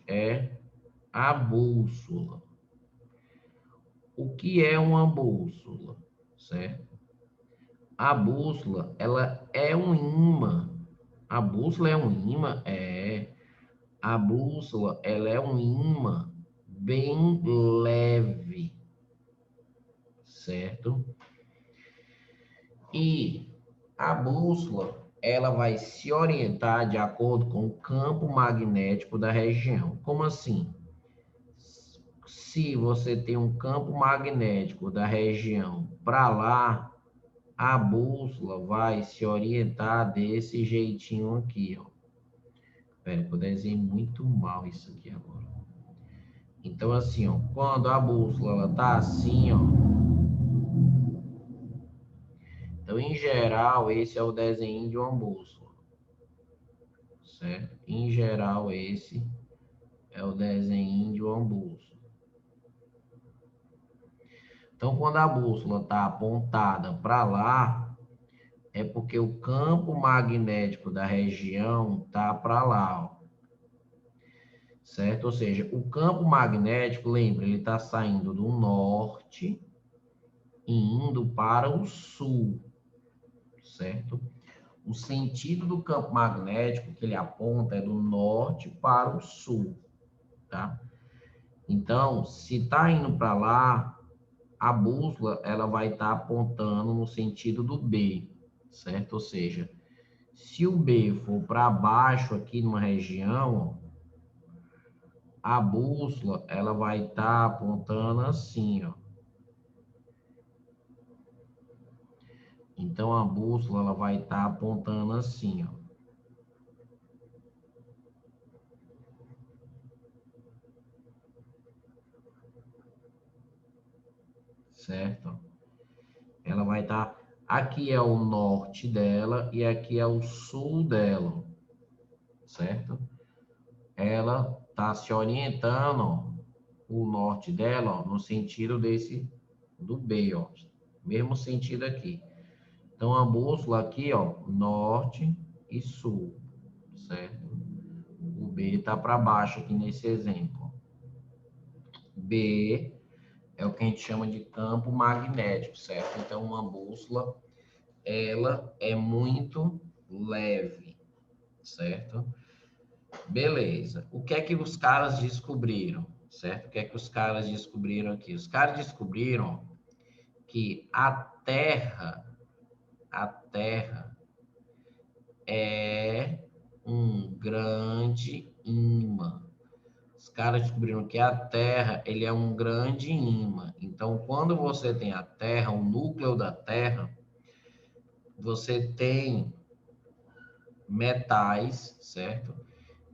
é a bússola. O que é uma bússola, certo? A bússola, ela é um imã. A bússola é um imã? É. A bússola, ela é um imã bem leve, certo? E a bússola, ela vai se orientar de acordo com o campo magnético da região. Como assim? Se você tem um campo magnético da região para lá, a bússola vai se orientar desse jeitinho aqui, ó. Espera, eu desenhei muito mal isso aqui agora. Então, assim, ó, quando a bússola ela tá assim, ó. Então, em geral, esse é o desenho de uma bússola, certo? Em geral, esse é o desenho de uma bússola. Então, quando a bússola tá apontada para lá, é porque o campo magnético da região tá para lá, ó. Certo? Ou seja, o campo magnético, lembra, ele está saindo do norte e indo para o sul, certo? O sentido do campo magnético que ele aponta é do norte para o sul, tá? Então, se está indo para lá, a bússola ela vai estar apontando no sentido do B, certo? Ou seja, se o B for para baixo aqui numa região, ó, a bússola ela vai estar apontando assim, ó. Então a bússola ela vai estar apontando assim, ó. Certo? Ela vai estar aqui é o norte dela e aqui é o sul dela, certo? Ela está se orientando, ó, o norte dela, ó, no sentido desse do B, ó. Mesmo sentido aqui. Então a bússola aqui, ó, norte e sul, certo? O B está para baixo aqui nesse exemplo. B é o que a gente chama de campo magnético, certo? Então, uma bússola, ela é muito leve, certo? Beleza. O que é que os caras descobriram, certo? O que é que os caras descobriram aqui? Os caras descobriram que a Terra é um grande ímã. Os caras descobriram que a Terra, ele é um grande ímã. Então, quando você tem a Terra, o núcleo da Terra, você tem metais, certo?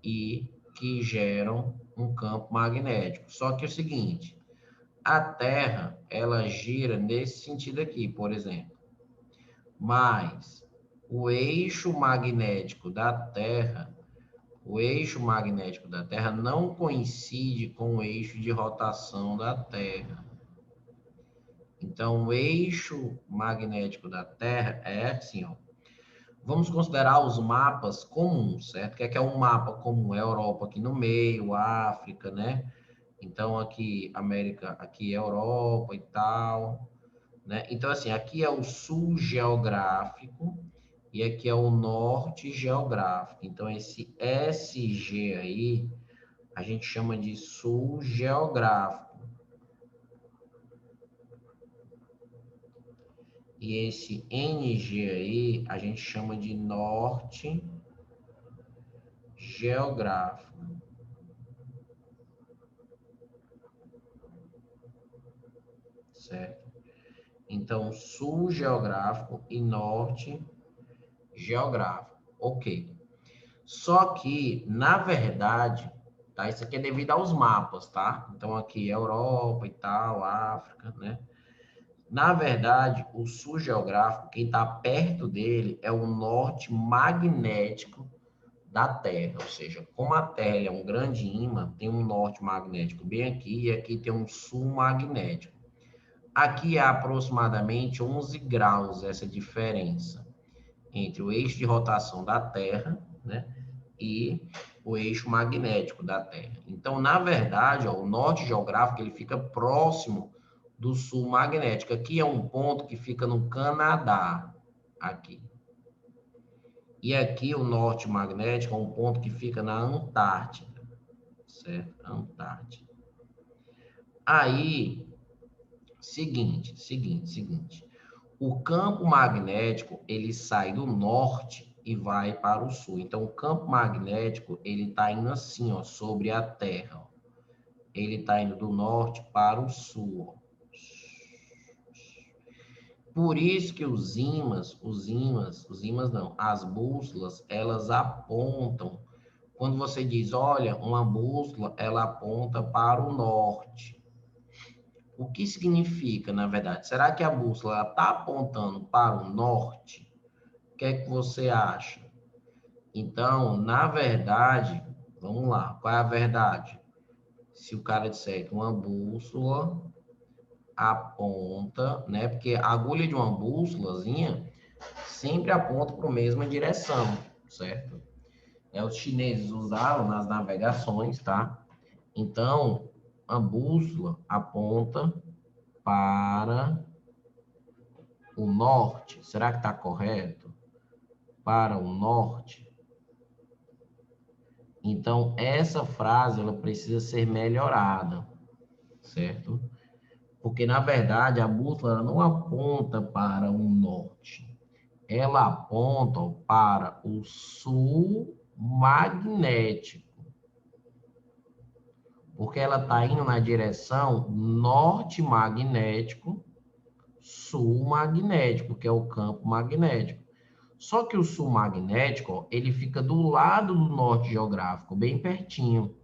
E que geram um campo magnético. Só que é o seguinte, a Terra, ela gira nesse sentido aqui, por exemplo. Mas o eixo magnético da Terra, o eixo magnético da Terra não coincide com o eixo de rotação da Terra. Então, o eixo magnético da Terra é assim, ó. Vamos considerar os mapas comuns, certo? O que é um mapa comum? É a Europa aqui no meio, a África, né? Então, aqui, América, aqui é Europa e tal, né? Então, assim, aqui é o sul geográfico e aqui é o norte geográfico. Então, esse SG aí, a gente chama de sul geográfico. E esse NG aí, a gente chama de norte geográfico. Certo? Então, sul geográfico e norte geográfico. Ok. Só que, na verdade, tá? Isso aqui é devido aos mapas, tá? Então, aqui Europa e tal, África, né? Na verdade, o sul geográfico, quem está perto dele é o norte magnético da Terra. Ou seja, como a Terra é um grande ímã, tem um norte magnético bem aqui e aqui tem um sul magnético. Aqui há aproximadamente 11 graus essa diferença entre o eixo de rotação da Terra, né, e o eixo magnético da Terra. Então, na verdade, ó, o norte geográfico ele fica próximo do sul magnético. Aqui é um ponto que fica no Canadá, aqui. E aqui o norte magnético é um ponto que fica na Antártida, certo? Antártida. Aí, seguinte. O campo magnético, ele sai do norte e vai para o sul. Então, o campo magnético, ele está indo assim, ó, sobre a Terra. Ó. Ele está indo do norte para o sul. Ó. Por isso que os ímãs não, as bússolas, elas apontam. Quando você diz, olha, uma bússola, ela aponta para o norte. O que significa, na verdade? Será que a bússola está apontando para o norte? O que é que você acha? Então, na verdade, vamos lá, qual é a verdade? Se o cara disser que uma bússola aponta, né? Porque a agulha de uma bússolazinha sempre aponta para a mesma direção, certo? Os chineses usaram nas navegações, tá? Então, a bússola aponta para o norte. Será que está correto? Para o norte. Então, essa frase ela precisa ser melhorada, certo? Porque, na verdade, a bússola ela não aponta para o norte. Ela aponta para o sul magnético. Porque ela está indo na direção norte magnético, sul magnético, que é o campo magnético. Só que o sul magnético, ó, ele fica do lado do norte geográfico, bem pertinho.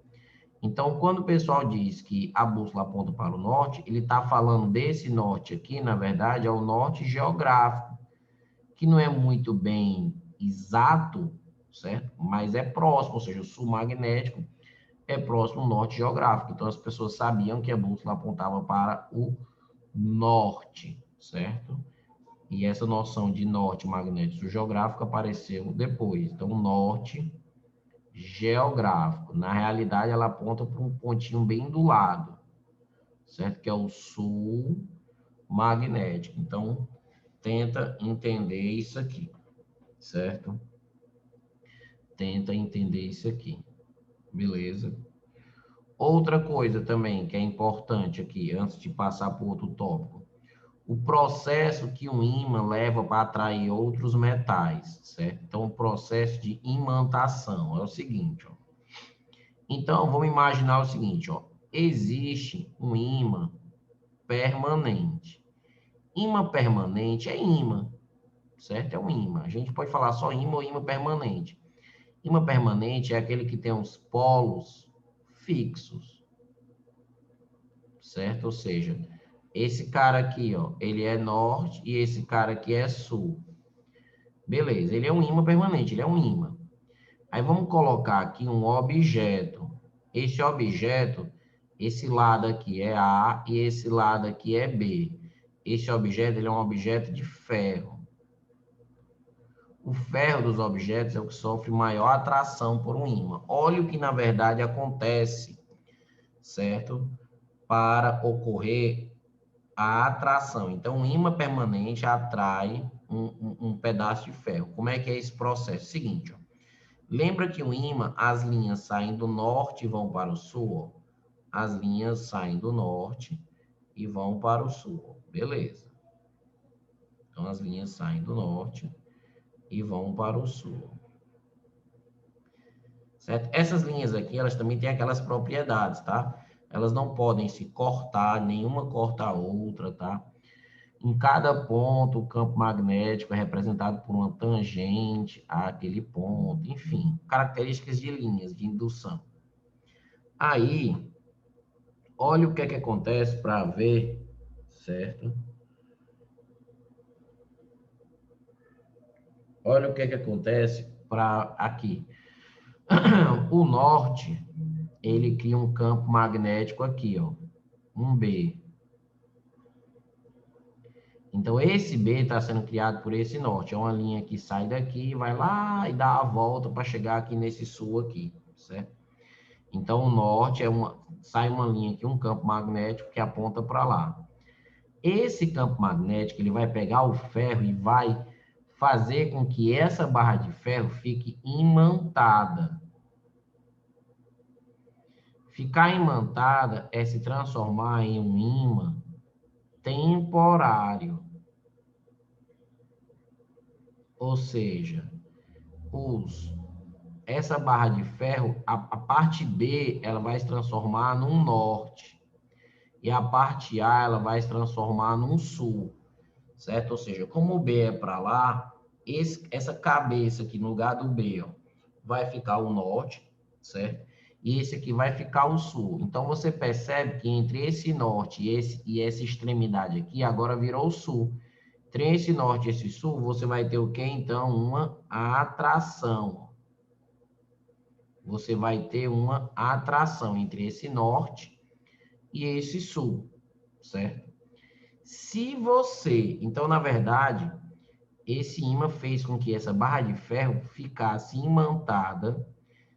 Então, quando o pessoal diz que a bússola aponta para o norte, ele está falando desse norte aqui, na verdade, é o norte geográfico, que não é muito bem exato, certo? Mas é próximo, ou seja, o sul magnético é próximo ao norte geográfico. Então, as pessoas sabiam que a bússola apontava para o norte, certo? E essa noção de norte magnético geográfico apareceu depois. Então, norte geográfico. Na realidade, ela aponta para um pontinho bem do lado, certo? Que é o sul magnético. Então, tenta entender isso aqui, certo? Tenta entender isso aqui, beleza? Outra coisa também que é importante aqui, antes de passar para outro tópico, o processo que um ímã leva para atrair outros metais, certo? Então, o processo de imantação é o seguinte, ó. Então, vamos imaginar o seguinte, ó. Existe um ímã permanente. Ímã permanente é ímã, certo? É um ímã. A gente pode falar só ímã ou ímã permanente. Ímã permanente é aquele que tem os polos fixos, certo? Ou seja, esse cara aqui, ó, ele é norte e esse cara aqui é sul. Beleza, ele é um ímã permanente, ele é um ímã. Aí vamos colocar aqui um objeto. Esse objeto, esse lado aqui é A e esse lado aqui é B. Esse objeto, ele é um objeto de ferro. O ferro dos objetos é o que sofre maior atração por um ímã. Olha o que, na verdade, acontece, certo? Para ocorrer a atração. Então, um ímã permanente atrai um pedaço de ferro. Como é que é esse processo? Seguinte, ó. Lembra que o ímã, as linhas saem do norte e vão para o sul? Ó. As linhas saem do norte e vão para o sul. Beleza. Então, as linhas saem do norte e vão para o sul. Certo? Essas linhas aqui, elas também têm aquelas propriedades, tá? Elas não podem se cortar, nenhuma corta a outra, tá? Em cada ponto, o campo magnético é representado por uma tangente àquele ponto, enfim, características de linhas de indução. Aí, olha o que é que acontece para ver, certo? Olha o que é que acontece para aqui. O norte, ele cria um campo magnético aqui, ó, um B. Então, esse B está sendo criado por esse norte. É uma linha que sai daqui, vai lá e dá a volta para chegar aqui nesse sul aqui, certo? Então, o norte sai uma linha aqui, um campo magnético que aponta para lá. Esse campo magnético, ele vai pegar o ferro e vai fazer com que essa barra de ferro fique imantada. Ficar imantada é se transformar em um ímã temporário. Ou seja, essa barra de ferro, a parte B, ela vai se transformar num norte. E a parte A, ela vai se transformar num sul. Certo? Ou seja, como o B é para lá, essa cabeça aqui no lugar do B, ó, vai ficar o norte, certo? E esse aqui vai ficar o sul. Então, você percebe que entre esse norte e essa extremidade aqui, agora virou o sul. Entre esse norte e esse sul, você vai ter o quê? Então, uma atração. Você vai ter uma atração entre esse norte e esse sul, certo? Se você, então, na verdade, esse ímã fez com que essa barra de ferro ficasse imantada,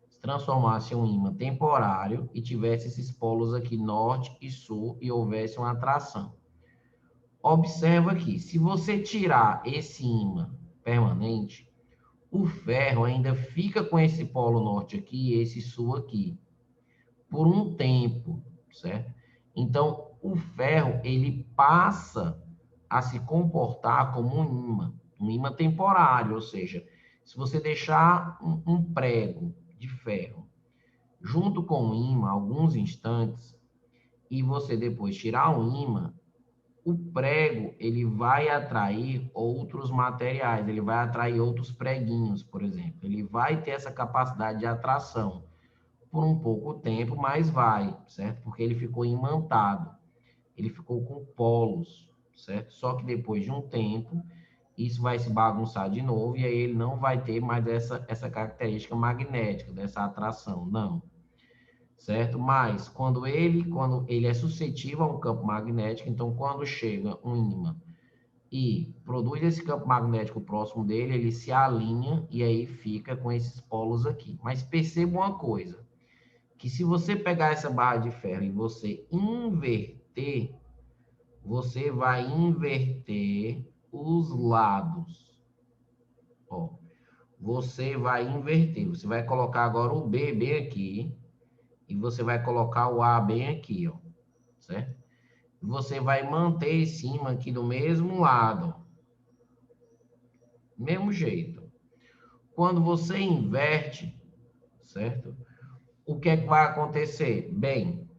se transformasse em um ímã temporário e tivesse esses polos aqui, norte e sul, e houvesse uma atração. Observa aqui, se você tirar esse ímã permanente, o ferro ainda fica com esse polo norte aqui e esse sul aqui, por um tempo, certo? Então, o ferro, ele passa a se comportar como um ímã temporário, ou seja, se você deixar um prego de ferro junto com o ímã alguns instantes e você depois tirar o ímã, o prego ele vai atrair outros materiais, ele vai atrair outros preguinhos, por exemplo. Ele vai ter essa capacidade de atração por um pouco tempo, mas vai, certo? Porque ele ficou imantado, ele ficou com polos, certo? Só que depois de um tempo, isso vai se bagunçar de novo e aí ele não vai ter mais essa característica magnética, dessa atração, não. Certo? Mas quando ele é suscetível a um campo magnético, então quando chega um ímã e produz esse campo magnético próximo dele, ele se alinha e aí fica com esses polos aqui. Mas perceba uma coisa, que se você pegar essa barra de ferro e você inverter os lados. Ó, você vai inverter. Você vai colocar agora o B bem aqui e você vai colocar o A bem aqui, ó, certo? Você vai manter esse ímã aqui do mesmo lado, ó. Mesmo jeito. Quando você inverte, certo? O que é que vai acontecer? Bem,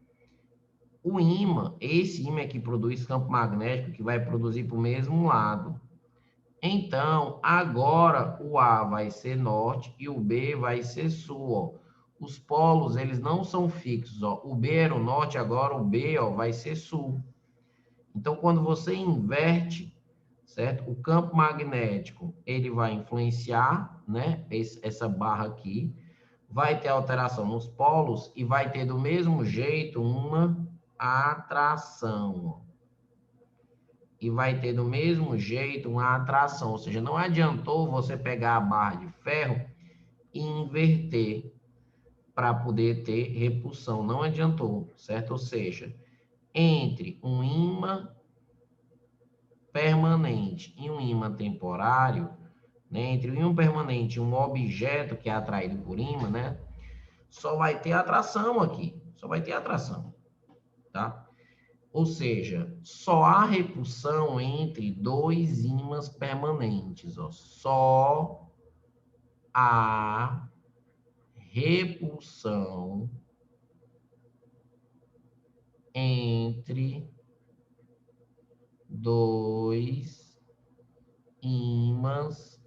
o ímã, esse ímã que produz campo magnético, que vai produzir para o mesmo lado. Então, agora o A vai ser norte e o B vai ser sul, ó. Os polos, eles não são fixos, ó. O B era o norte, agora o B, ó, vai ser sul. Então, quando você inverte, certo? O campo magnético, ele vai influenciar, né? Essa barra aqui. Vai ter alteração nos polos e vai ter do mesmo jeito uma atração, ó. E vai ter do mesmo jeito uma atração, ou seja, não adiantou você pegar a barra de ferro e inverter para poder ter repulsão, não adiantou, certo? Ou seja, entre um ímã permanente e um ímã temporário, né, entre um ímã permanente e um objeto que é atraído por ímã, né, só vai ter atração aqui, só vai ter atração, tá? Ou seja, só há repulsão entre dois ímãs permanentes, ó. Só há repulsão entre dois ímãs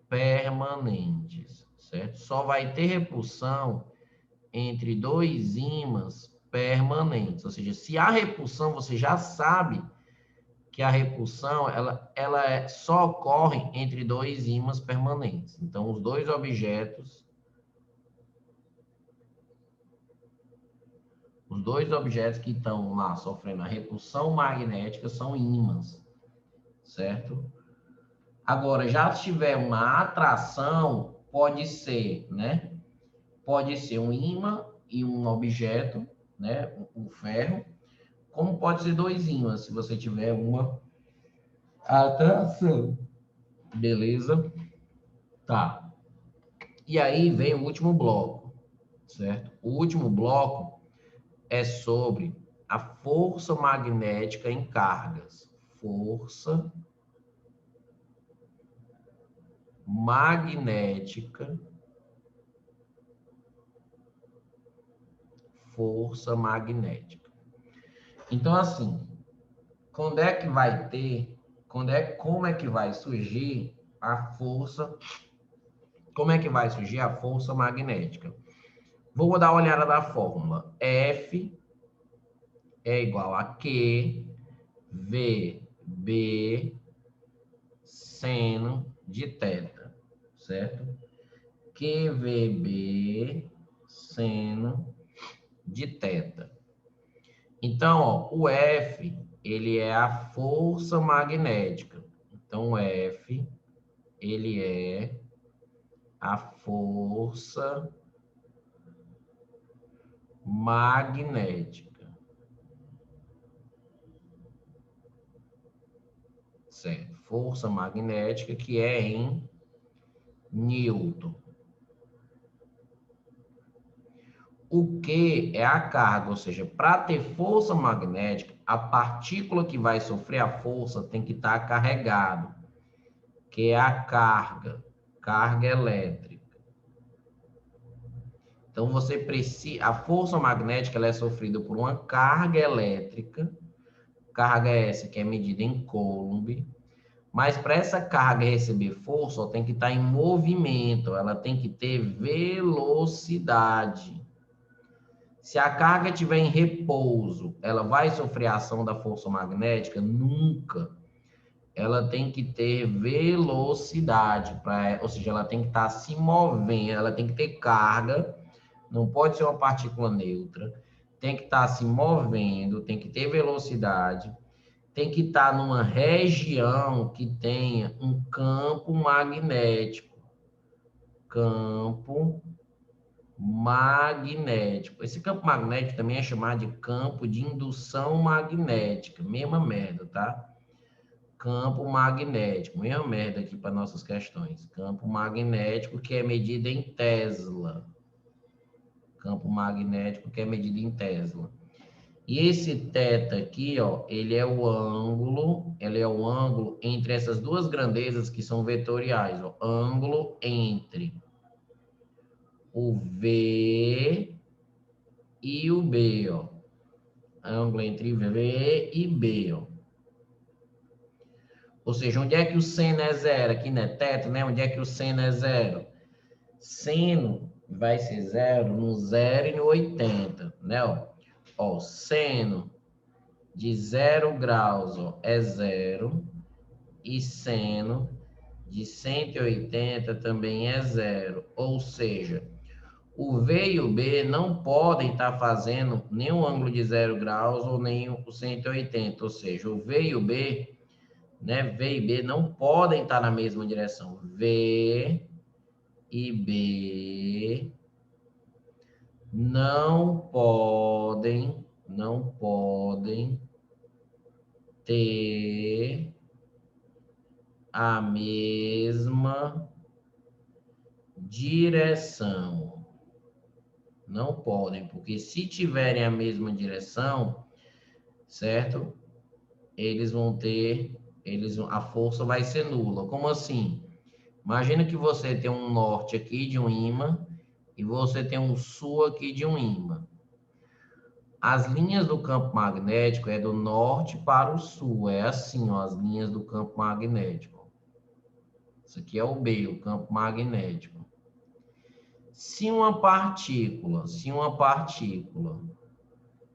permanentes, certo? Só vai ter repulsão entre dois ímãs permanentes. Ou seja, se há repulsão, você já sabe que a repulsão só ocorre entre dois ímãs permanentes. Então, os dois objetos que estão lá sofrendo a repulsão magnética são ímãs, certo? Agora, já se tiver uma atração, pode ser, né? Pode ser um ímã e um objeto, né? Um ferro, como pode ser dois ímãs, se você tiver uma atração. Beleza? Tá. E aí vem o último bloco, certo? O último bloco é sobre a força magnética em cargas. Força magnética. Força magnética. Então, assim, como é que vai surgir a força? Como é que vai surgir a força magnética? Vou dar uma olhada na fórmula. F é igual a Q VB seno de θ, certo? QVB seno de θ. Então, ó, o F, ele é a força magnética. Então, o F, ele é a força magnética. Certo? Força magnética que é em Newton. O Q é a carga, ou seja, para ter força magnética, a partícula que vai sofrer a força tem que estar carregado, que é a carga elétrica. Então, você precisa, a força magnética ela é sofrida por uma carga elétrica, carga essa que é medida em Coulomb, mas para essa carga receber força, ela tem que estar em movimento, ela tem que ter velocidade. Se a carga estiver em repouso, ela vai sofrer a ação da força magnética? Nunca. Ela tem que ter velocidade, ou seja, ela tem que estar se movendo, ela tem que ter carga, não pode ser uma partícula neutra, tem que estar se movendo, tem que ter velocidade, tem que estar numa região que tenha um campo magnético. Campo magnético. Esse campo magnético também é chamado de campo de indução magnética. Mesma merda, tá? Campo magnético. Mesma merda aqui para nossas questões. Campo magnético que é medido em Tesla. Campo magnético que é medido em Tesla. E esse θ aqui, ó, ele é o ângulo entre essas duas grandezas que são vetoriais, ó, ângulo entre o V e o B, ó. Ângulo entre V e B, ó. Ou seja, onde é que o seno é zero? Aqui não é θ, né? Onde é que o seno é zero? Seno vai ser zero no 0 e no 80, né? Ó, seno de 0 graus, ó, é zero. E seno de 180 também é zero. Ou seja, o V e o B não podem estar fazendo nenhum ângulo de 0 graus ou nem o 180. Ou seja, o V e o B, né? V e B não podem estar na mesma direção. V e B não podem ter a mesma direção. Não podem, porque se tiverem a mesma direção, certo? A força vai ser nula. Como assim? Imagina que você tem um norte aqui de um ímã e você tem um sul aqui de um ímã. As linhas do campo magnético é do norte para o sul. É assim, ó, as linhas do campo magnético. Isso aqui é o B, o campo magnético. Se uma partícula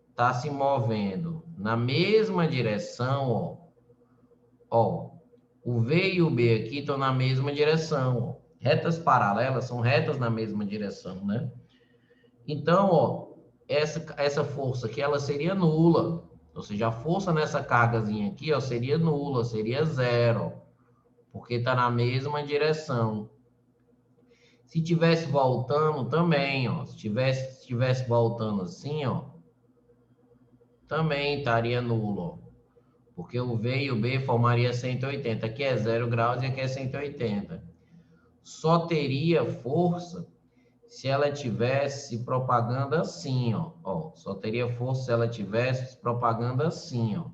está se movendo na mesma direção, ó, o V e o B aqui estão na mesma direção, ó. Retas paralelas são retas na mesma direção, né? Então, ó, essa força aqui, ela seria nula. Ou seja, a força nessa cargazinha aqui, ó, seria nula, seria zero, porque está na mesma direção. Se tivesse voltando também, ó, se tivesse voltando assim, ó, também estaria nulo, ó, porque o V e o B formaria 180. Aqui é 0 graus e aqui é 180. Só teria força se ela tivesse propagando assim, ó. Só teria força se ela tivesse propagando assim, ó.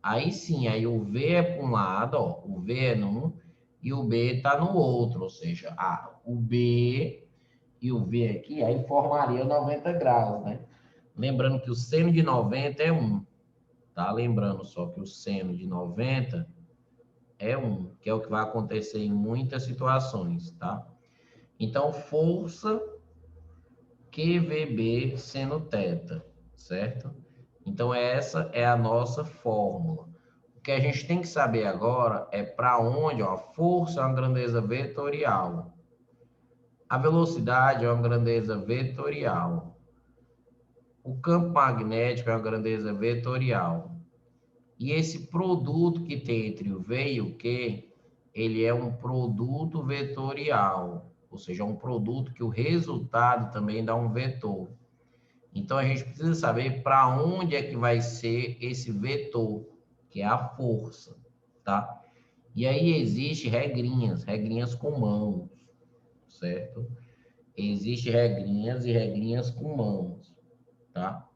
Aí sim, aí o V é para um lado, ó, o V é num e o B está no outro, ou seja, o B e o V aqui, aí formaria 90 graus, né? Lembrando que o seno de 90 é 1, tá? Lembrando só que o seno de 90 é 1, que é o que vai acontecer em muitas situações, tá? Então, força QVB seno θ, certo? Então, essa é a nossa fórmula. O que a gente tem que saber agora é para onde, ó, a força é uma grandeza vetorial. A velocidade é uma grandeza vetorial. O campo magnético é uma grandeza vetorial. E esse produto que tem entre o V e o Q, ele é um produto vetorial. Ou seja, é um produto que o resultado também dá um vetor. Então, a gente precisa saber para onde é que vai ser esse vetor, que é a força, tá? E aí existe regrinhas com mãos, certo? Existem regrinhas e regrinhas com mãos, tá?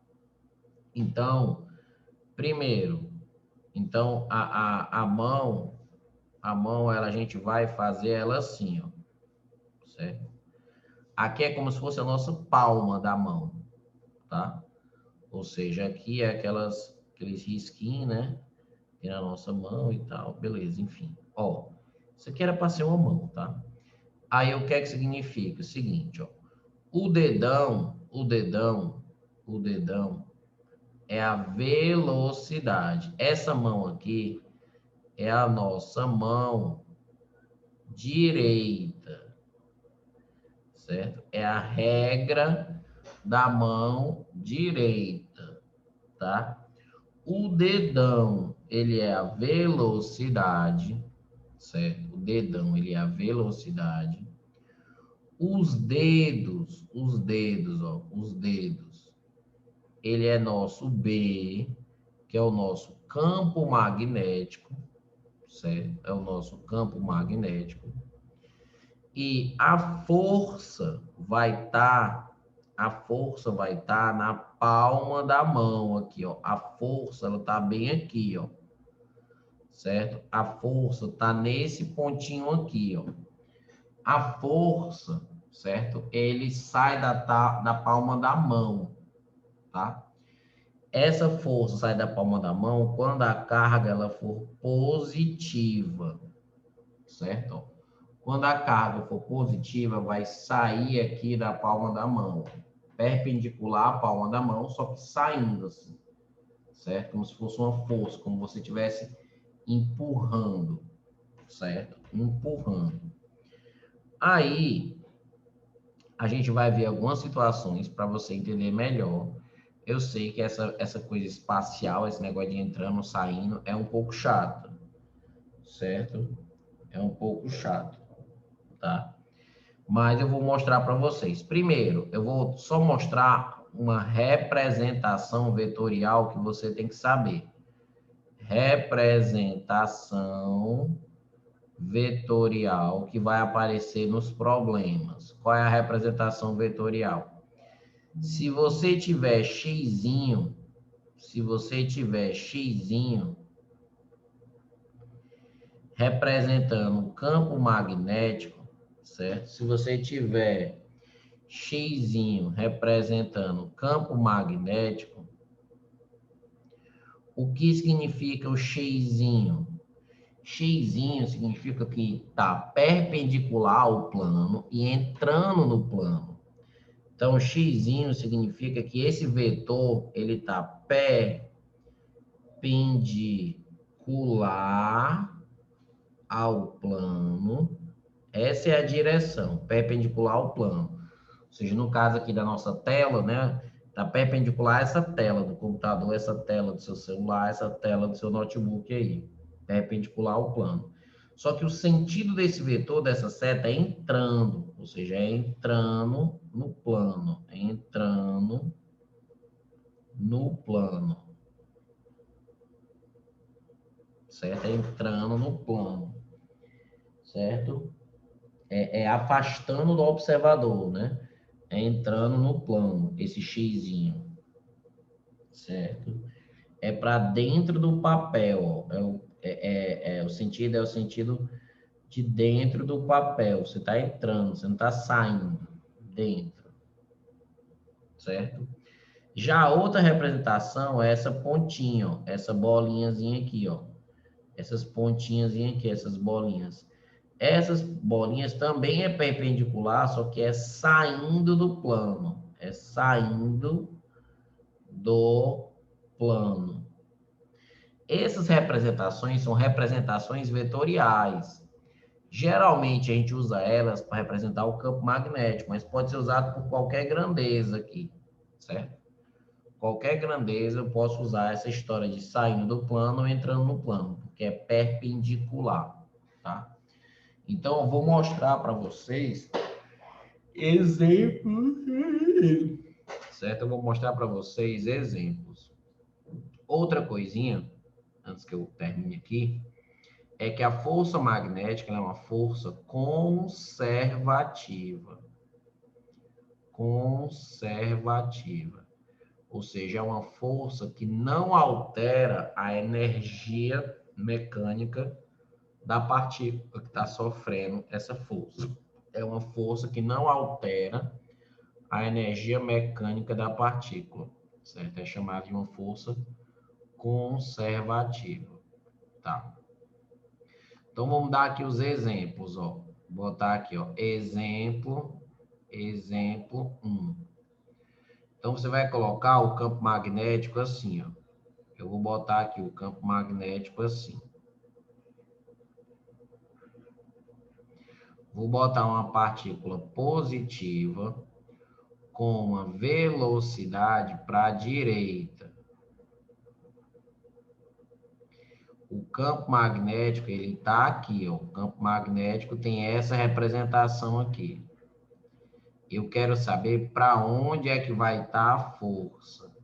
Então, primeiro, então a mão, a gente vai fazer ela assim, ó, certo? Aqui é como se fosse a nossa palma da mão, tá? Ou seja, aqui é aqueles risquinhos, né? Tem na nossa mão e tal, beleza, enfim. Ó, isso aqui era para ser uma mão, tá? Aí o que é que significa? O seguinte, ó. O dedão é a velocidade. Essa mão aqui é a nossa mão direita, certo? É a regra da mão direita, tá? O dedão, ele é a velocidade, certo? O dedão, ele é a velocidade. os dedos, ó, os dedos, ele é nosso B, que é o nosso campo magnético, certo? É o nosso campo magnético. E a força vai estar na palma da mão aqui, ó. A força, ela tá bem aqui, ó. Certo? A força tá nesse pontinho aqui, ó. A força, certo? Ele sai da palma da mão, tá? Essa força sai da palma da mão quando a carga ela for positiva, certo? Quando a carga for positiva, vai sair aqui da palma da mão, perpendicular à palma da mão, só que saindo assim, certo? Como se fosse uma força, como você estivesse empurrando, certo? Empurrando. Aí, a gente vai ver algumas situações para você entender melhor. Eu sei que essa coisa espacial, esse negócio de entrando, saindo, é um pouco chato, certo? É um pouco chato, tá? Mas eu vou mostrar para vocês. Primeiro, eu vou só mostrar uma representação vetorial que você tem que saber. Representação vetorial que vai aparecer nos problemas. Qual é a representação vetorial? Se você tiver xzinho, representando o campo magnético, certo? Se você tiver xzinho representando o campo magnético, o que significa o xzinho? Xzinho significa que está perpendicular ao plano e entrando no plano. Então, xzinho significa que esse vetor ele está perpendicular ao plano. Essa é a direção, perpendicular ao plano. Ou seja, no caso aqui da nossa tela, né? Está perpendicular a essa tela do computador, essa tela do seu celular, essa tela do seu notebook aí. Perpendicular ao plano. Só que o sentido desse vetor, dessa seta, é entrando. Ou seja, é entrando no plano. É entrando no plano. Certo? É entrando no plano. Certo? É afastando do observador, né? É entrando no plano, esse xzinho, certo? É para dentro do papel, ó. O sentido é o sentido de dentro do papel. Você está entrando, você não está saindo dentro, certo? Já a outra representação é essa pontinha, ó, essa bolinhazinha aqui, ó. Essas pontinhas aqui, essas bolinhas. Essas bolinhas também é perpendicular, só que é saindo do plano. É saindo do plano. Essas representações são representações vetoriais. Geralmente a gente usa elas para representar o campo magnético, mas pode ser usado por qualquer grandeza aqui, certo? Qualquer grandeza eu posso usar essa história de saindo do plano ou entrando no plano, porque é perpendicular, tá? Então eu vou mostrar para vocês exemplos, certo? Eu vou mostrar para vocês exemplos. Outra coisinha, antes que eu termine aqui, é que a força magnética é uma força conservativa. Conservativa. Ou seja, é uma força que não altera a energia mecânica da partícula que está sofrendo essa força. É uma força que não altera a energia mecânica da partícula, certo? É chamada de uma força conservativa, tá? Então, vamos dar aqui os exemplos, ó. Vou botar aqui, ó, exemplo 1. Então, você vai colocar o campo magnético assim, ó. Eu vou botar aqui o campo magnético assim. Vou botar uma partícula positiva com uma velocidade para a direita. O campo magnético, ele está aqui, ó. O campo magnético tem essa representação aqui. Eu quero saber para onde é que vai estar a força.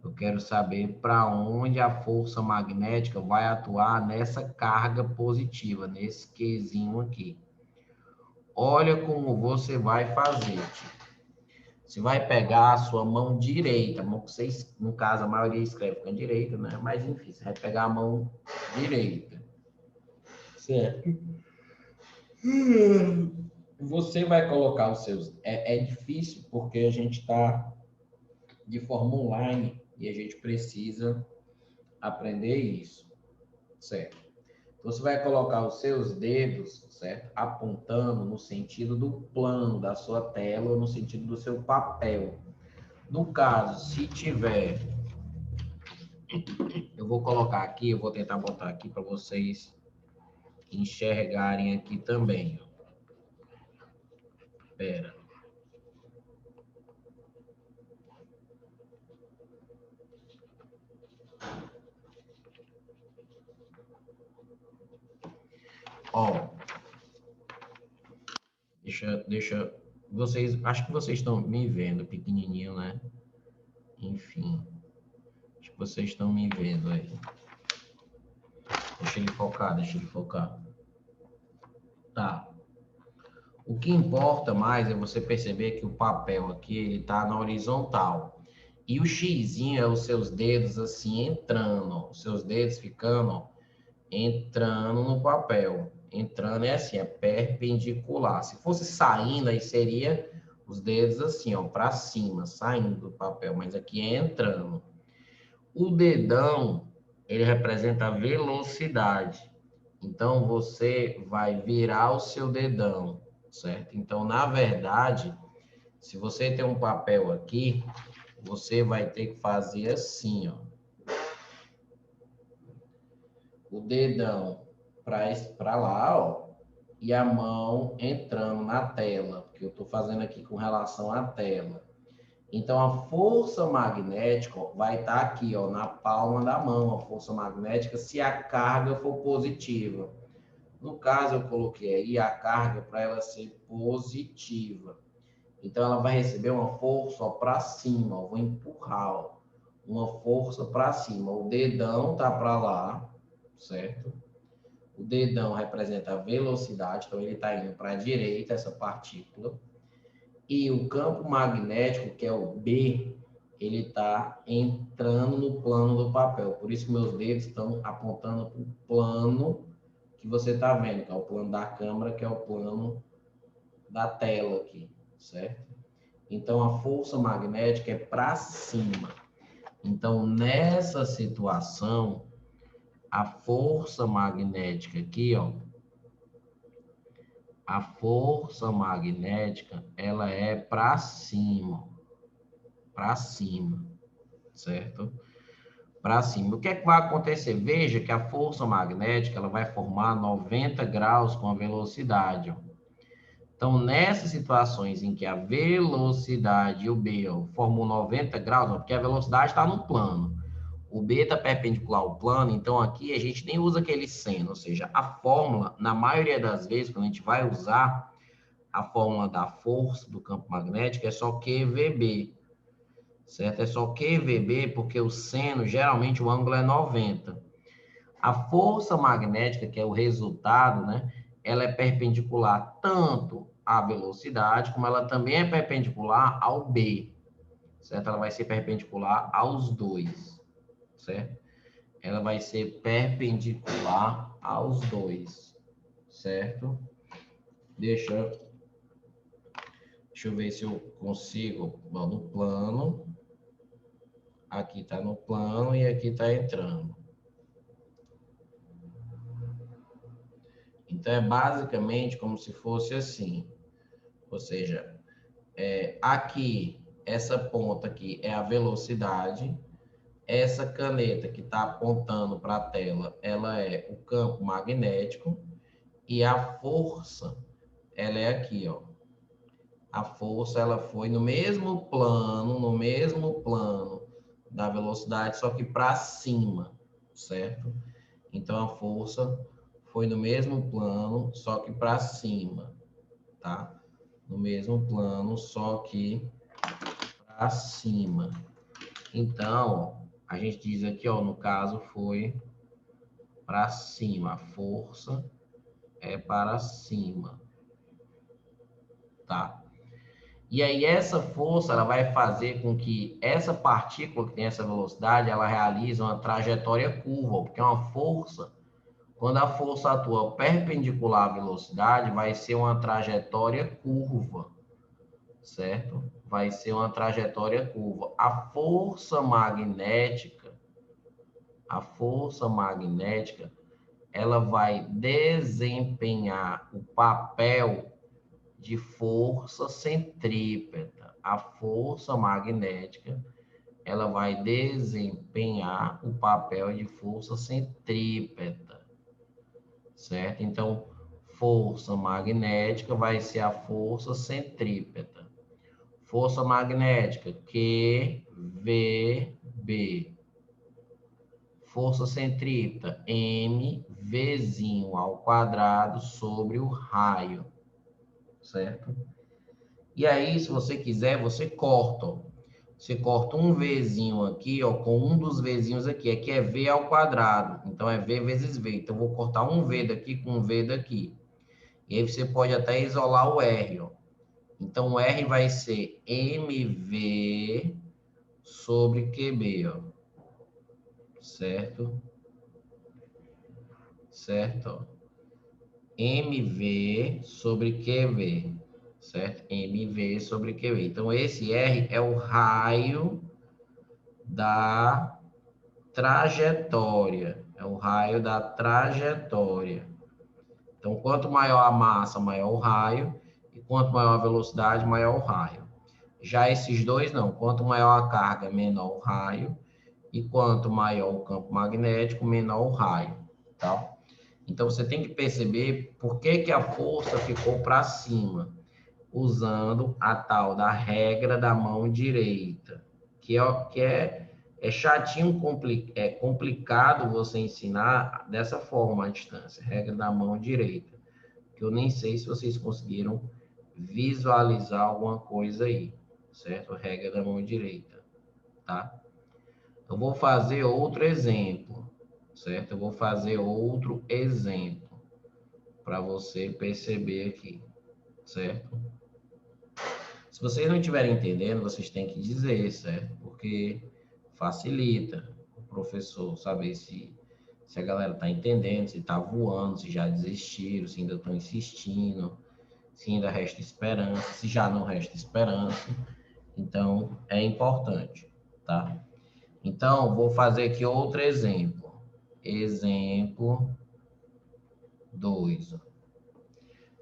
Eu quero saber para onde a força magnética vai atuar nessa carga positiva, nesse Qzinho aqui. Olha como você vai fazer, tipo. Você vai pegar a sua mão direita, a mão que vocês, no caso, a maioria escreve com a direita, né? Mas enfim, você vai pegar a mão direita. Certo? Você vai colocar os seus. É difícil porque a gente está de forma online e a gente precisa aprender isso, certo? Então, você vai colocar os seus dedos, certo? Apontando no sentido do plano da sua tela ou no sentido do seu papel. No caso, se tiver, eu vou colocar aqui, eu vou tentar botar aqui para vocês enxergarem aqui também. Espera. Ó, deixa, vocês, acho que vocês estão me vendo pequenininho, né? Enfim, acho que vocês estão me vendo aí. Deixa ele focar, deixa ele focar. Tá. O que importa mais é você perceber que o papel aqui, ele tá na horizontal. E o xizinho é os seus dedos assim entrando, ó. Os seus dedos ficando, ó, entrando no papel. Entrando é assim, é perpendicular. Se fosse saindo, aí seria os dedos assim, ó, para cima, saindo do papel, mas aqui é entrando. O dedão, ele representa a velocidade. Então, você vai virar o seu dedão, certo? Então, na verdade, se você tem um papel aqui, você vai ter que fazer assim, ó. O dedão para lá, ó, e a mão entrando na tela, porque eu estou fazendo aqui com relação à tela. Então, a força magnética ó, vai estar aqui, ó, na palma da mão, a força magnética, se a carga for positiva. No caso, eu coloquei aí a carga para ela ser positiva. Então, ela vai receber uma força para cima, ó, vou empurrar, ó, uma força para cima. O dedão tá para lá, certo? O dedão representa a velocidade, então ele está indo para a direita, essa partícula. E o campo magnético, que é o B, ele está entrando no plano do papel. Por isso que meus dedos estão apontando para o plano que você está vendo, que é o plano da câmera, que é o plano da tela aqui, certo? Então, a força magnética é para cima. Então, nessa situação, a força magnética aqui, ó, a força magnética, ela é para cima, certo? Para cima. O que é que vai acontecer? Veja que a força magnética, ela vai formar 90 graus com a velocidade, ó. Então, nessas situações em que a velocidade e o B ó, formam 90 graus, ó, porque a velocidade está no plano, o B está perpendicular ao plano, então aqui a gente nem usa aquele seno, ou seja, a fórmula, na maioria das vezes, quando a gente vai usar a fórmula da força do campo magnético, é só QVB, certo? É só QVB porque o seno, geralmente o ângulo é 90. A força magnética, que é o resultado, né? Ela é perpendicular tanto à velocidade, como ela também é perpendicular ao B, certo? Ela vai ser perpendicular aos dois, certo? Ela vai ser perpendicular aos dois, certo? Deixa eu ver se eu consigo. Bom, no plano. Aqui está no plano e aqui está entrando. Então, é basicamente como se fosse assim. Ou seja, aqui, essa ponta aqui é a velocidade. Essa caneta que está apontando para a tela, ela é o campo magnético. E a força, ela é aqui, ó. A força, ela foi no mesmo plano da velocidade, só que para cima, certo? Então, a força foi no mesmo plano, só que para cima, tá? no mesmo plano, só que para cima. Então, a gente diz aqui, ó, no caso foi para cima, a força é para cima, tá? E aí essa força, ela vai fazer com que essa partícula que tem essa velocidade, ela realize uma trajetória curva, porque é uma força, quando a força atua perpendicular à velocidade, vai ser uma trajetória curva, certo? Vai ser uma trajetória curva. A força magnética, ela vai desempenhar o papel de força centrípeta. A força magnética, ela vai desempenhar o papel de força centrípeta, certo? Então, força magnética vai ser a força centrípeta. Força magnética, QVB. Força centrípeta, MVzinho ao quadrado sobre o raio, certo? E aí, se você quiser, você corta, ó. Você corta um Vzinho aqui, ó, com um dos Vzinhos aqui. Aqui é V ao quadrado. Então, é V vezes V. Então, eu vou cortar um V daqui com um V daqui. E aí, você pode até isolar o R, ó. Então, o R vai ser MV sobre QB, ó. Certo? Certo? MV sobre QV. Certo? MV sobre QV. Então, esse R é o raio da trajetória. É o raio da trajetória. Então, quanto maior a massa, maior o raio. E quanto maior a velocidade, maior o raio. Já esses dois não. Quanto maior a carga, menor o raio. E quanto maior o campo magnético, menor o raio. Tá? Então, você tem que perceber por que a força ficou para cima, usando a tal da regra da mão direita, que é chatinho, é complicado você ensinar dessa forma à distância, regra da mão direita, que eu nem sei se vocês conseguiram visualizar alguma coisa aí, certo? Regra da mão direita, tá? Eu vou fazer outro exemplo, certo? Eu vou fazer outro exemplo para você perceber aqui, certo? Se vocês não estiverem entendendo, vocês têm que dizer, certo? Porque facilita o professor saber se a galera está entendendo, se está voando, se já desistiram, se ainda estão insistindo, se ainda resta esperança, se já não resta esperança. Então, é importante, tá? Então, vou fazer aqui outro exemplo. Exemplo 2.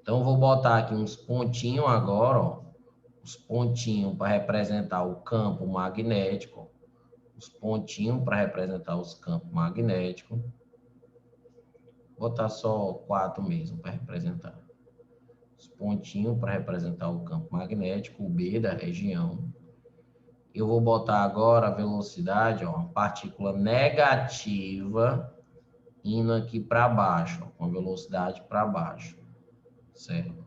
Então, vou botar aqui uns pontinhos agora, ó. Os pontinhos para representar o campo magnético. Os pontinhos para representar os campos magnéticos. Vou botar só 4 mesmo para representar. Os pontinhos para representar o campo magnético, o B da região. Eu vou botar agora a velocidade, ó, uma partícula negativa indo aqui para baixo, ó, com velocidade para baixo, certo?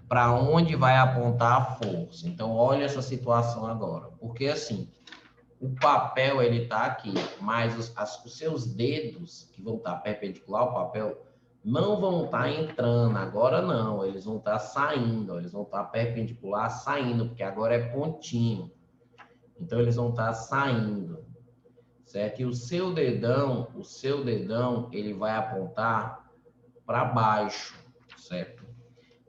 Para onde vai apontar a força? Então, olha essa situação agora. Porque assim, o papel ele está aqui, mas os seus dedos que vão estar perpendicular ao papel não vão estar entrando, agora não, eles vão estar saindo, eles vão estar perpendicular saindo, porque agora é pontinho. Então eles vão estar saindo, certo? E o seu dedão, ele vai apontar para baixo, certo?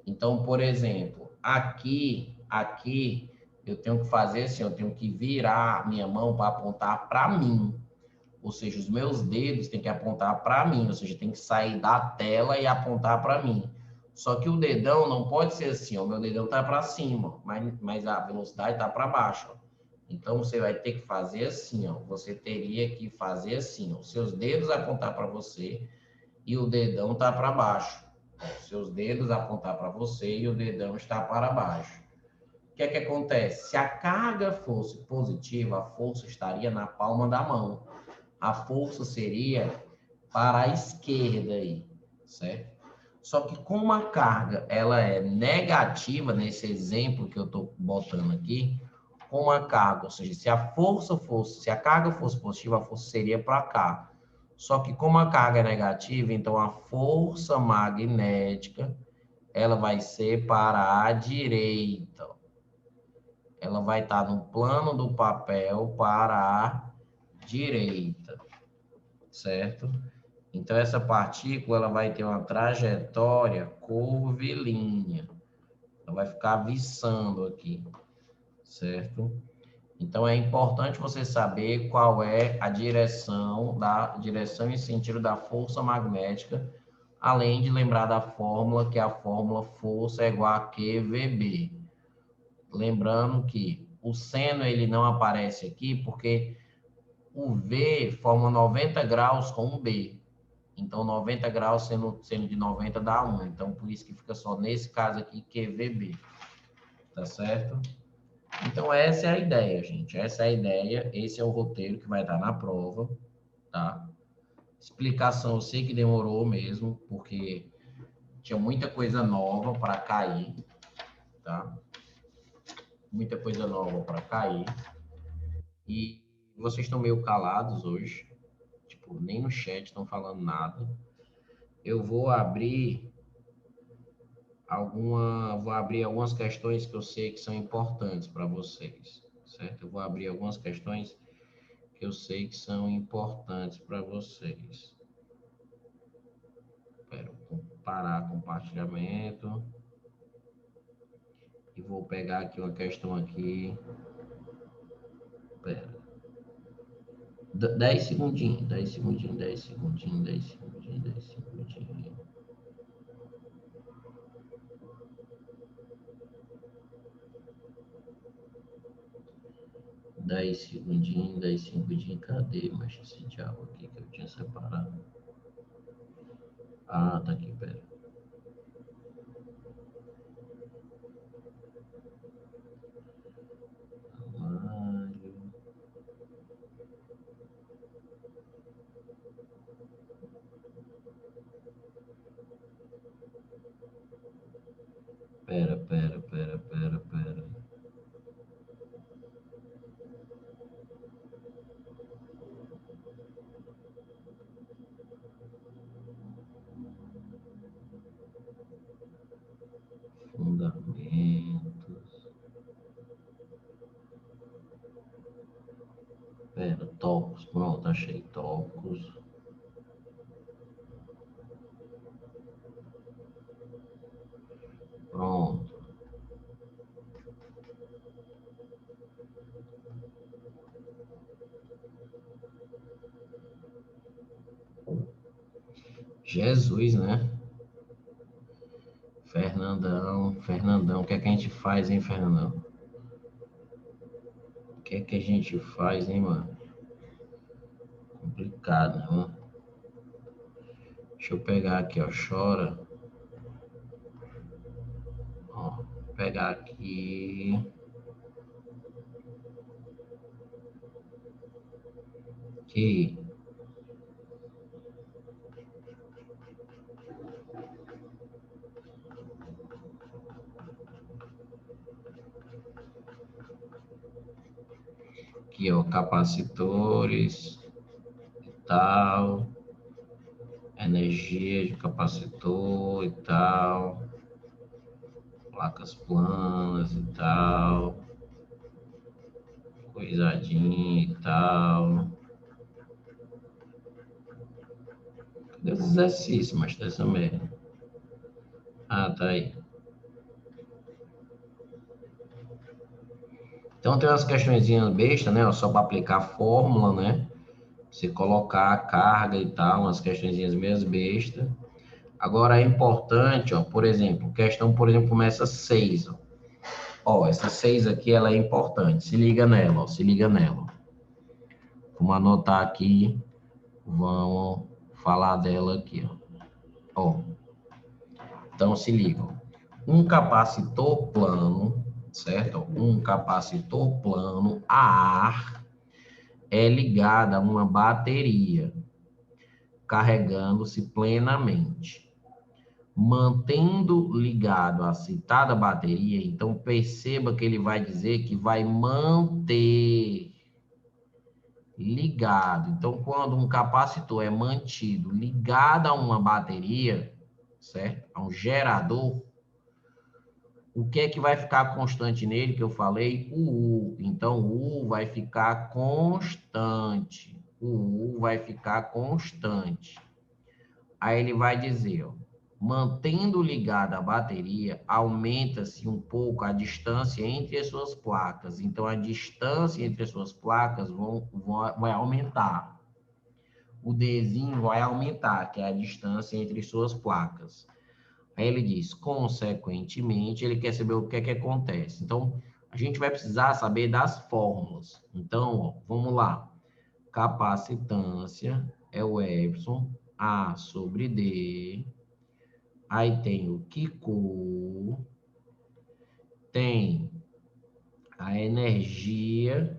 Então, por exemplo, aqui eu tenho que fazer assim, eu tenho que virar minha mão para apontar para mim. Ou seja, os meus dedos têm que apontar para mim, ou seja, tem que sair da tela e apontar para mim. Só que o dedão não pode ser assim, ó, o meu dedão está para cima, mas a velocidade está para baixo. Ó. Então, você vai ter que fazer assim, ó, você teria que fazer assim, ó, os seus dedos apontar para você e o dedão está para baixo. Os seus dedos apontar para você e o dedão está para baixo. O que é que acontece? Se a carga fosse positiva, a força estaria na palma da mão. A força seria para a esquerda aí, certo? Só que como a carga ela é negativa, nesse exemplo que eu estou botando aqui, como a carga, ou seja, se a carga fosse positiva, a força seria para cá. Só que como a carga é negativa, então a força magnética ela vai ser para a direita. Ela vai estar no plano do papel para a direita, certo? Então, essa partícula ela vai ter uma trajetória curvilínea. Ela vai ficar viçando aqui, certo? Então, é importante você saber qual é a direção e sentido da força magnética, além de lembrar da fórmula, que é a fórmula força é igual a QVB. Lembrando que o seno ele não aparece aqui porque o V forma 90 graus com um B. Então, 90 graus sendo de 90 dá 1. Então, por isso que fica só nesse caso aqui, QVB. Tá certo? Então, essa é a ideia, gente. Essa é a ideia. Esse é o roteiro que vai estar na prova, tá? Explicação, eu sei que demorou mesmo, porque tinha muita coisa nova para cair, tá? Muita coisa nova para cair. E vocês estão meio calados hoje. Tipo, nem no chat estão falando nada. Eu vou abrir algumas questões que eu sei que são importantes para vocês, certo? Eu vou abrir algumas questões que eu sei que são importantes para vocês. Espero parar compartilhamento e vou pegar aqui uma questão aqui. Espera. 10 segundinhos, 10 segundinhos, 10 segundinhos, 10 segundinhos, 10 segundinhos. 10 segundinhos, 10 segundinhos. Cadê, mas esse diabo aqui que eu tinha separado? Ah, tá aqui, pera. Pera. Fundamentos. Pera, tópicos. Pronto, achei tópicos. Pronto. Jesus, né? Fernandão, o que é que a gente faz, hein, Fernandão? O que é que a gente faz, hein, mano? Complicado, né, mano? Deixa eu pegar aqui, ó, chora. Ó, vou pegar aqui. Aqui. Aqui, ó, capacitores e tal. Energia de capacitor e tal. Placas planas e tal. Coisadinha e tal. Cadê os exercícios, mas dessa merda? Ah, tá aí. Então tem umas questõezinhas bestas, né? Só para aplicar a fórmula, né? Você colocar a carga e tal, umas questõezinhas meio bestas. Agora é importante, ó, por exemplo, questão, por exemplo, começa 6, ó. Ó, essa 6 aqui, ela é importante. Se liga nela, ó, se liga nela. Vamos anotar aqui, vamos falar dela aqui, ó. Ó, então se liga, ó. Um capacitor plano, certo? Um capacitor plano a ar é ligado a uma bateria, carregando-se plenamente. mantendo ligado a citada bateria, então perceba que ele vai dizer que vai manter ligado. Então, quando um capacitor é mantido ligado a uma bateria, certo? A um gerador, o que é que vai ficar constante nele, que eu falei? O U. Então, o U vai ficar constante. O U vai ficar constante. Aí ele vai dizer, ó, mantendo ligada a bateria, aumenta-se um pouco a distância entre as suas placas. Então, a distância entre as suas placas vai aumentar. O Dzinho vai aumentar, que é a distância entre suas placas. Aí ele diz, consequentemente, ele quer saber o que é que acontece. Então, a gente vai precisar saber das fórmulas. Então, ó, vamos lá. Capacitância é o Epsilon A sobre D. Aí tem o Q, tem a energia,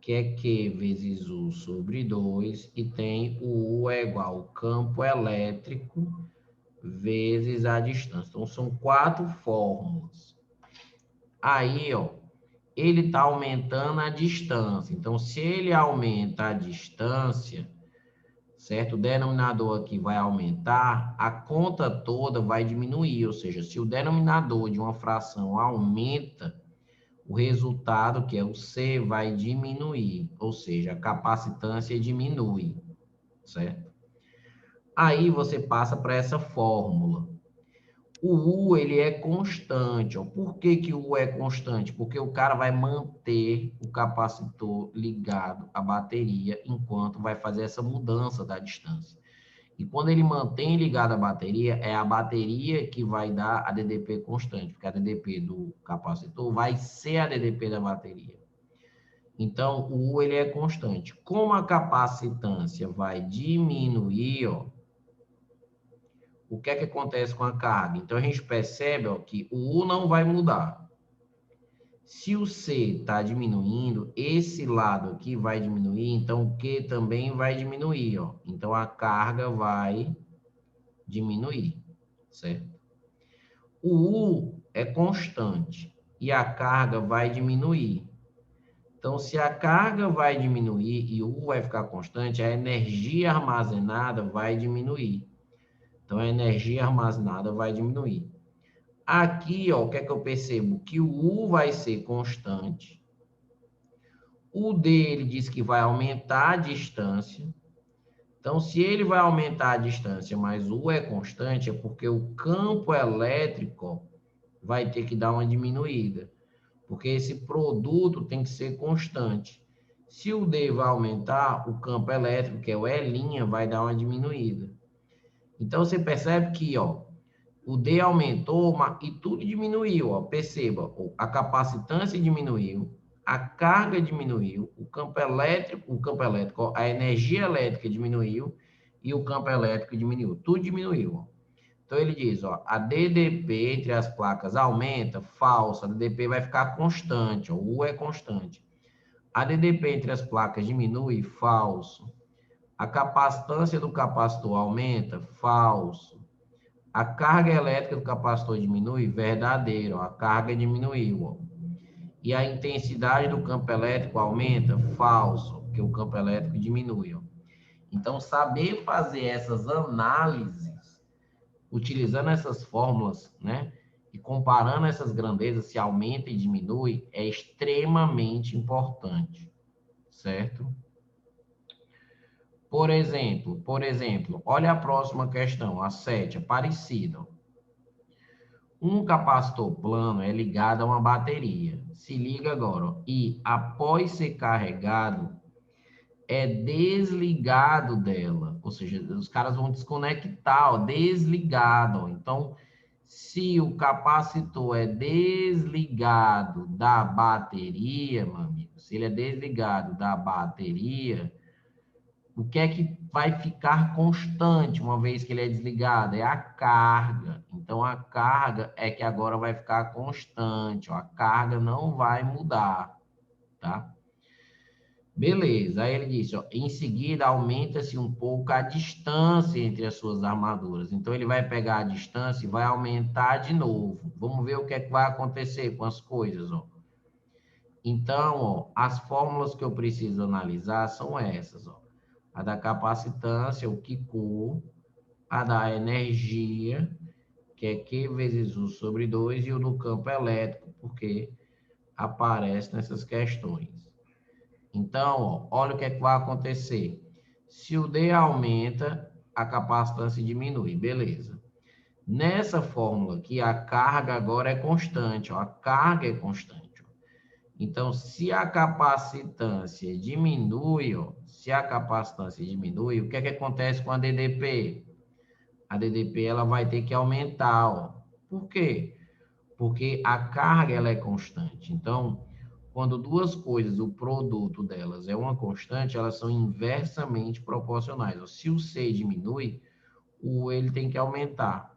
que é Q vezes U sobre 2, e tem o U é igual ao campo elétrico vezes a distância. Então, são 4 fórmulas. Aí, ó, ele está aumentando a distância. Então, se ele aumenta a distância, certo? O denominador aqui vai aumentar, a conta toda vai diminuir. Ou seja, se o denominador de uma fração aumenta, o resultado, que é o C, vai diminuir. Ou seja, a capacitância diminui, certo? Aí você passa para essa fórmula. O U, ele é constante. Ó. Por que que o U é constante? Porque o cara vai manter o capacitor ligado à bateria enquanto vai fazer essa mudança da distância. E quando ele mantém ligada a bateria, é a bateria que vai dar a DDP constante, porque a DDP do capacitor vai ser a DDP da bateria. Então, o U, ele é constante. Como a capacitância vai diminuir, ó, o que é que acontece com a carga? Então, a gente percebe, ó, que o U não vai mudar. Se o C está diminuindo, esse lado aqui vai diminuir, então o Q também vai diminuir, ó. Então, a carga vai diminuir, certo? O U é constante e a carga vai diminuir. Então, se a carga vai diminuir e o U vai ficar constante, a energia armazenada vai diminuir. Então, a energia armazenada vai diminuir. Aqui, ó, o que é que eu percebo? Que o U vai ser constante. O D, ele diz que vai aumentar a distância. Então, se ele vai aumentar a distância, mas o U é constante, é porque o campo elétrico vai ter que dar uma diminuída. Porque esse produto tem que ser constante. Se o D vai aumentar, o campo elétrico, que é o E', vai dar uma diminuída. Então, você percebe que, ó, o D aumentou e tudo diminuiu, ó. Perceba, a capacitância diminuiu, a carga diminuiu, o campo elétrico, ó, a energia elétrica diminuiu e o campo elétrico diminuiu. Tudo diminuiu, ó. Então ele diz, ó, a DDP entre as placas aumenta, falso, a DDP vai ficar constante, ó, o U é constante. A DDP entre as placas diminui, falso. A capacitância do capacitor aumenta, falso. A carga elétrica do capacitor diminui? Verdadeiro. A carga diminuiu. E a intensidade do campo elétrico aumenta? Falso, porque o campo elétrico diminui. Então, saber fazer essas análises, utilizando essas fórmulas, né? E comparando essas grandezas, se aumenta e diminui, é extremamente importante, certo? Por exemplo, olha a próxima questão, a 7, é parecida. Um capacitor plano é ligado a uma bateria. Se liga agora, ó, e após ser carregado, é desligado dela. Ou seja, os caras vão desconectar, ó, desligado. Ó. Então, se o capacitor é desligado da bateria, meu amigo, se ele é desligado da bateria, o que é que vai ficar constante uma vez que ele é desligado? É a carga. Então, a carga é que agora vai ficar constante. Ó. A carga não vai mudar, tá? Beleza, aí ele disse, ó, em seguida aumenta-se um pouco a distância entre as suas armaduras. Então ele vai pegar a distância e vai aumentar de novo. Vamos ver o que é que vai acontecer com as coisas, ó. Então, ó, as fórmulas que eu preciso analisar são essas, ó. A da capacitância, o Q, a da energia, que é Q vezes U sobre 2, e o do campo elétrico, porque aparece nessas questões. Então, ó, olha o que é que vai acontecer. Se o D aumenta, a capacitância diminui, beleza. Nessa fórmula aqui, a carga agora é constante, ó, a carga é constante. Ó. Então, se a capacitância diminui, ó, se a capacitância diminui, o que é que acontece com a DDP? A DDP ela vai ter que aumentar, ó. Por quê? Porque a carga ela é constante. Então, quando duas coisas, o produto delas é uma constante, elas são inversamente proporcionais. Se o C diminui, o U ele tem que aumentar.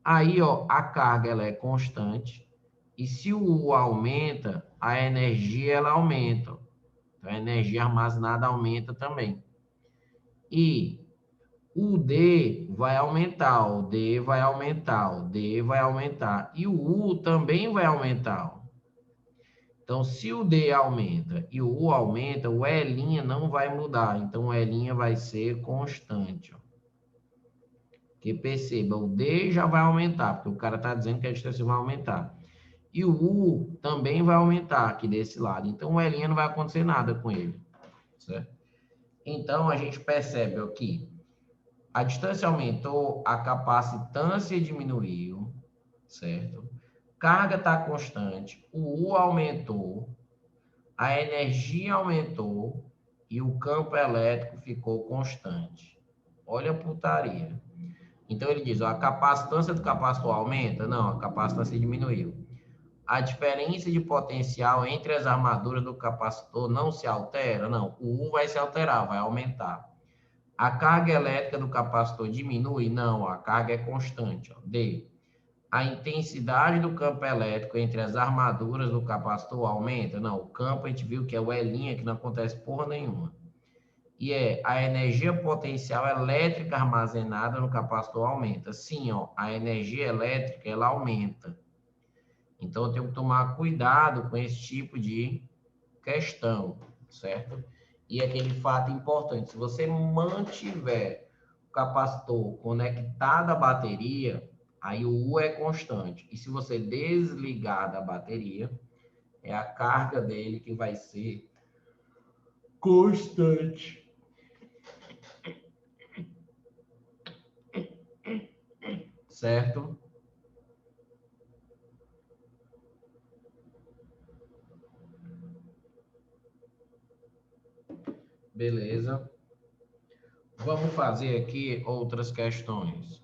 Aí, ó, a carga ela é constante e se o U aumenta, a energia ela aumenta. Então, a energia armazenada aumenta também. E o D vai aumentar, o D vai aumentar, o D vai aumentar. E o U também vai aumentar. Então, se o D aumenta e o U aumenta, o E' não vai mudar. Então, o E' vai ser constante. Ó. Porque perceba, o D já vai aumentar, porque o cara está dizendo que a distância vai aumentar. E o U também vai aumentar aqui desse lado. Então, o E' não vai acontecer nada com ele. Certo? Então, a gente percebe aqui, a distância aumentou, a capacitância diminuiu, certo? Carga está constante, o U aumentou, a energia aumentou e o campo elétrico ficou constante. Olha a putaria. Então ele diz, ó, a capacitância do capacitor aumenta? Não, a capacitância diminuiu. A diferença de potencial entre as armaduras do capacitor não se altera? Não, o U vai se alterar, vai aumentar. A carga elétrica do capacitor diminui? Não, a carga é constante. Ó. D. A intensidade do campo elétrico entre as armaduras do capacitor aumenta? Não, o campo a gente viu que é o E', que não acontece porra nenhuma. E é a energia potencial elétrica armazenada no capacitor aumenta. Sim, ó, a energia elétrica ela aumenta. Então eu tenho que tomar cuidado com esse tipo de questão, certo? E aquele fato importante, se você mantiver o capacitor conectado à bateria, aí o U é constante. E se você desligar da bateria, é a carga dele que vai ser constante. Certo? Beleza. Vamos fazer aqui outras questões.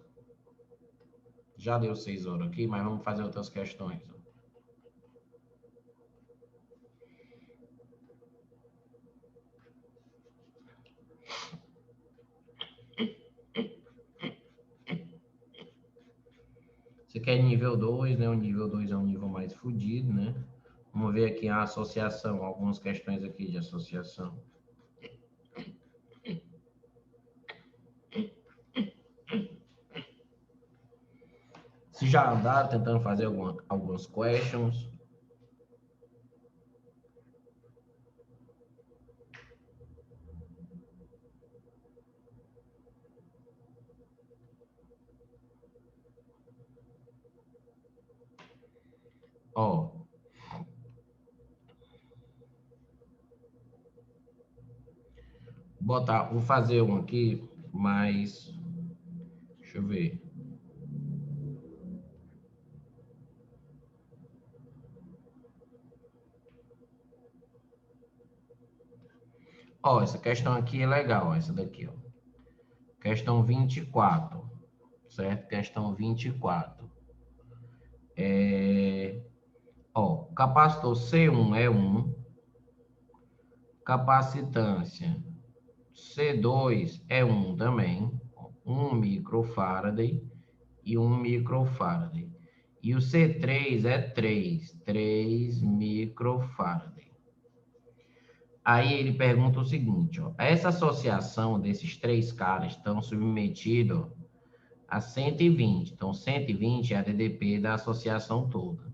Já deu 6 horas aqui, mas vamos fazer outras questões. Você quer nível 2, né? O nível 2 é um nível mais fodido, né? Vamos ver aqui a associação, algumas questões aqui de associação. Se já andaram tentando fazer algumas questions. Ó. Vou fazer um aqui, mas... Deixa eu ver. Ó, essa questão aqui é legal, essa daqui, ó. Questão 24, certo? Questão 24. Ó, capacitor C1 é 1, capacitância C2 é 1 também, 1 microfarad e 1 microfarad. E o C3 é 3 microfarad. Aí ele pergunta o seguinte, ó, essa associação desses três caras estão submetidos a 120. Então, 120 é a DDP da associação toda.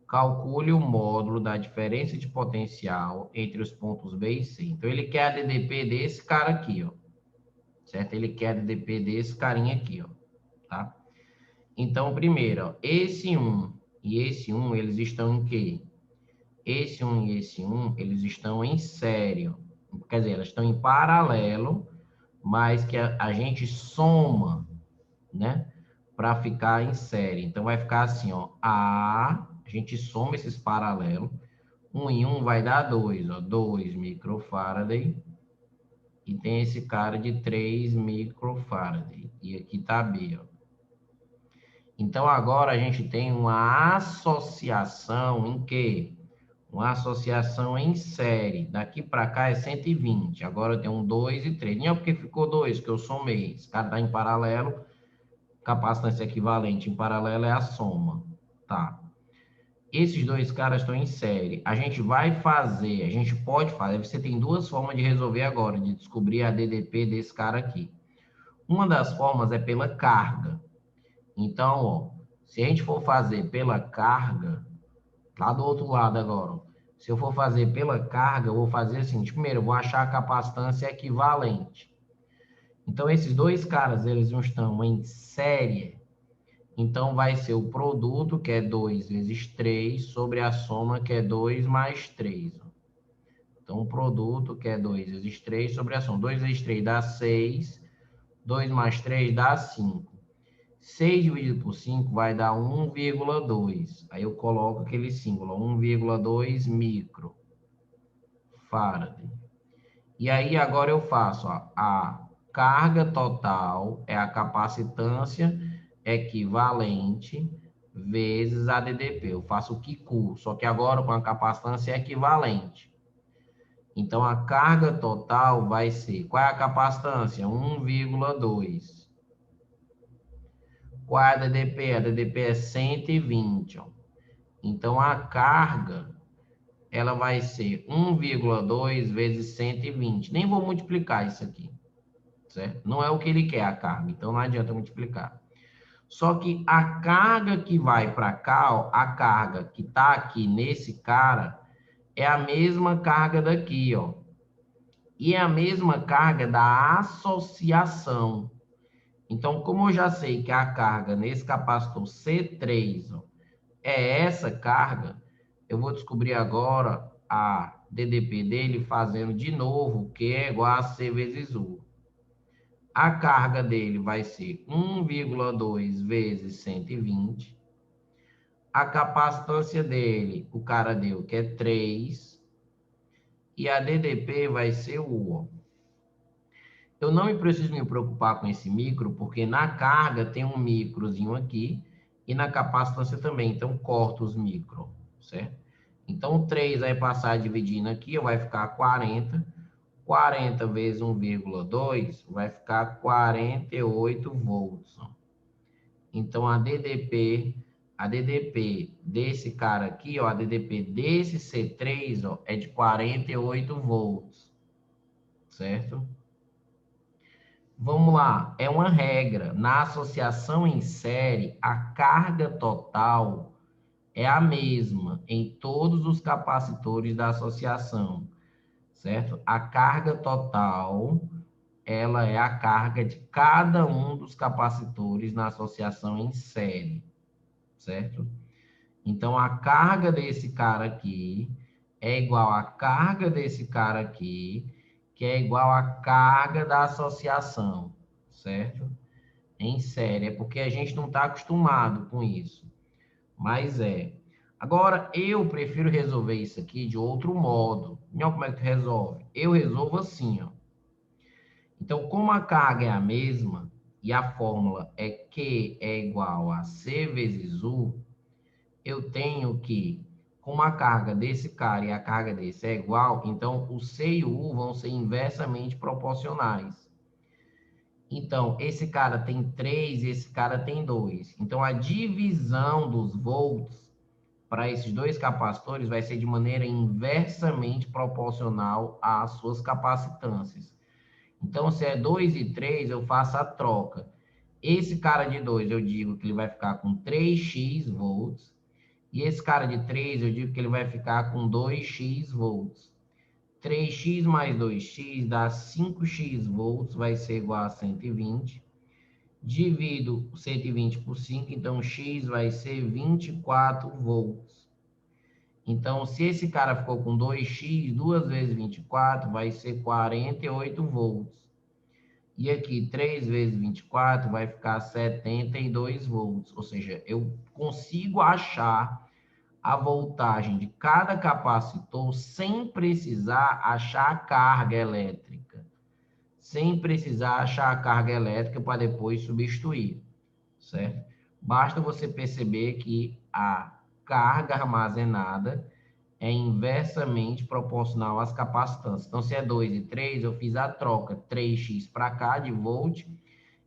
Calcule o módulo da diferença de potencial entre os pontos B e C. Então, ele quer a DDP desse cara aqui, ó. Certo? Ele quer a DDP desse carinha aqui, ó. Tá? Então, primeiro, ó, esse 1 e esse 1, eles estão em quê? Esse 1 e esse 1, eles estão em série, ó. Quer dizer, elas estão em paralelo, mas que a gente soma, né? Para ficar em série. Então, vai ficar assim, ó. A gente soma esses paralelos. 1 em 1 vai dar 2, ó. 2 microfarad. E tem esse cara de 3 microfarad. E aqui tá B, ó. Então, agora a gente tem uma associação em quê? Uma associação em série. Daqui para cá é 120. Agora eu tenho um 2 e 3. Não é porque ficou 2 que eu somei. Esse cara está em paralelo. Capacitância equivalente em paralelo é a soma. Tá. Esses dois caras estão em série. A gente pode fazer. Você tem duas formas de resolver agora, de descobrir a DDP desse cara aqui. Uma das formas é pela carga. Então, ó, se a gente for fazer pela carga, lá do outro lado agora, ó, se eu for fazer pela carga, eu vou fazer assim, primeiro, eu vou achar a capacitância equivalente. Então, esses dois caras, eles não estão em série. Então, vai ser o produto, que é 2 vezes 3, sobre a soma, que é 2 mais 3. Então, o produto, que é 2 vezes 3, sobre a soma. 2 vezes 3 dá 6, 2 mais 3 dá 5. 6 dividido por 5 vai dar 1,2. Aí eu coloco aquele símbolo, 1,2 microfarad. E aí agora eu faço, ó, a carga total é a capacitância equivalente vezes a DDP. Eu faço o QQ, só que agora com a capacitância equivalente. Então, a carga total vai ser... Qual é a capacitância? 1,2. Qual é a DDP? A DDP é 120. Ó. Então, a carga, ela vai ser 1,2 vezes 120. Nem vou multiplicar isso aqui, certo? Não é o que ele quer, a carga. Então, não adianta multiplicar. Só que a carga que vai para cá, ó, a carga que está aqui nesse cara, é a mesma carga daqui, ó. E é a mesma carga da associação. Então, como eu já sei que a carga nesse capacitor C3, ó, é essa carga, eu vou descobrir agora a DDP dele fazendo de novo, que é igual a C vezes U. A carga dele vai ser 1,2 vezes 120. A capacitância dele, o cara deu que é 3. E a DDP vai ser U. Eu não preciso me preocupar com esse micro, porque na carga tem um microzinho aqui e na capacitância também. Então, corta os micro, certo? Então, 3 vai passar dividindo aqui, vai ficar 40. 40 vezes 1,2 vai ficar 48 volts. Então, a DDP desse cara aqui, ó, a DDP desse C3, ó, é de 48 volts, certo? Vamos lá, é uma regra. Na associação em série, a carga total é a mesma em todos os capacitores da associação, certo? A carga total, ela é a carga de cada um dos capacitores na associação em série, certo? Então, a carga desse cara aqui é igual à carga desse cara aqui, que é igual à carga da associação, certo? Em série, é porque a gente não está acostumado com isso, mas é. Agora, eu prefiro resolver isso aqui de outro modo. Olha como é que resolve? Eu resolvo assim, ó. Então, como a carga é a mesma, e a fórmula é Q é igual a C vezes U, eu tenho que, como a carga desse cara e a carga desse é igual, então o C e o U vão ser inversamente proporcionais. Então, esse cara tem 3 e esse cara tem 2. Então, a divisão dos volts para esses dois capacitores vai ser de maneira inversamente proporcional às suas capacitâncias. Então, se é 2 e 3, eu faço a troca. Esse cara de 2, eu digo que ele vai ficar com 3x volts. E esse cara de 3, eu digo que ele vai ficar com 2x volts. 3x mais 2x dá 5x volts, vai ser igual a 120. Divido 120 por 5, então x vai ser 24 volts. Então, se esse cara ficou com 2x, 2 vezes 24 vai ser 48 volts. E aqui, 3 vezes 24 vai ficar 72 volts. Ou seja, eu consigo achar a voltagem de cada capacitor sem precisar achar a carga elétrica. Sem precisar achar a carga elétrica para depois substituir, certo? Basta você perceber que a carga armazenada é inversamente proporcional às capacitâncias. Então, se é 2 e 3, eu fiz a troca, 3x para cá de volt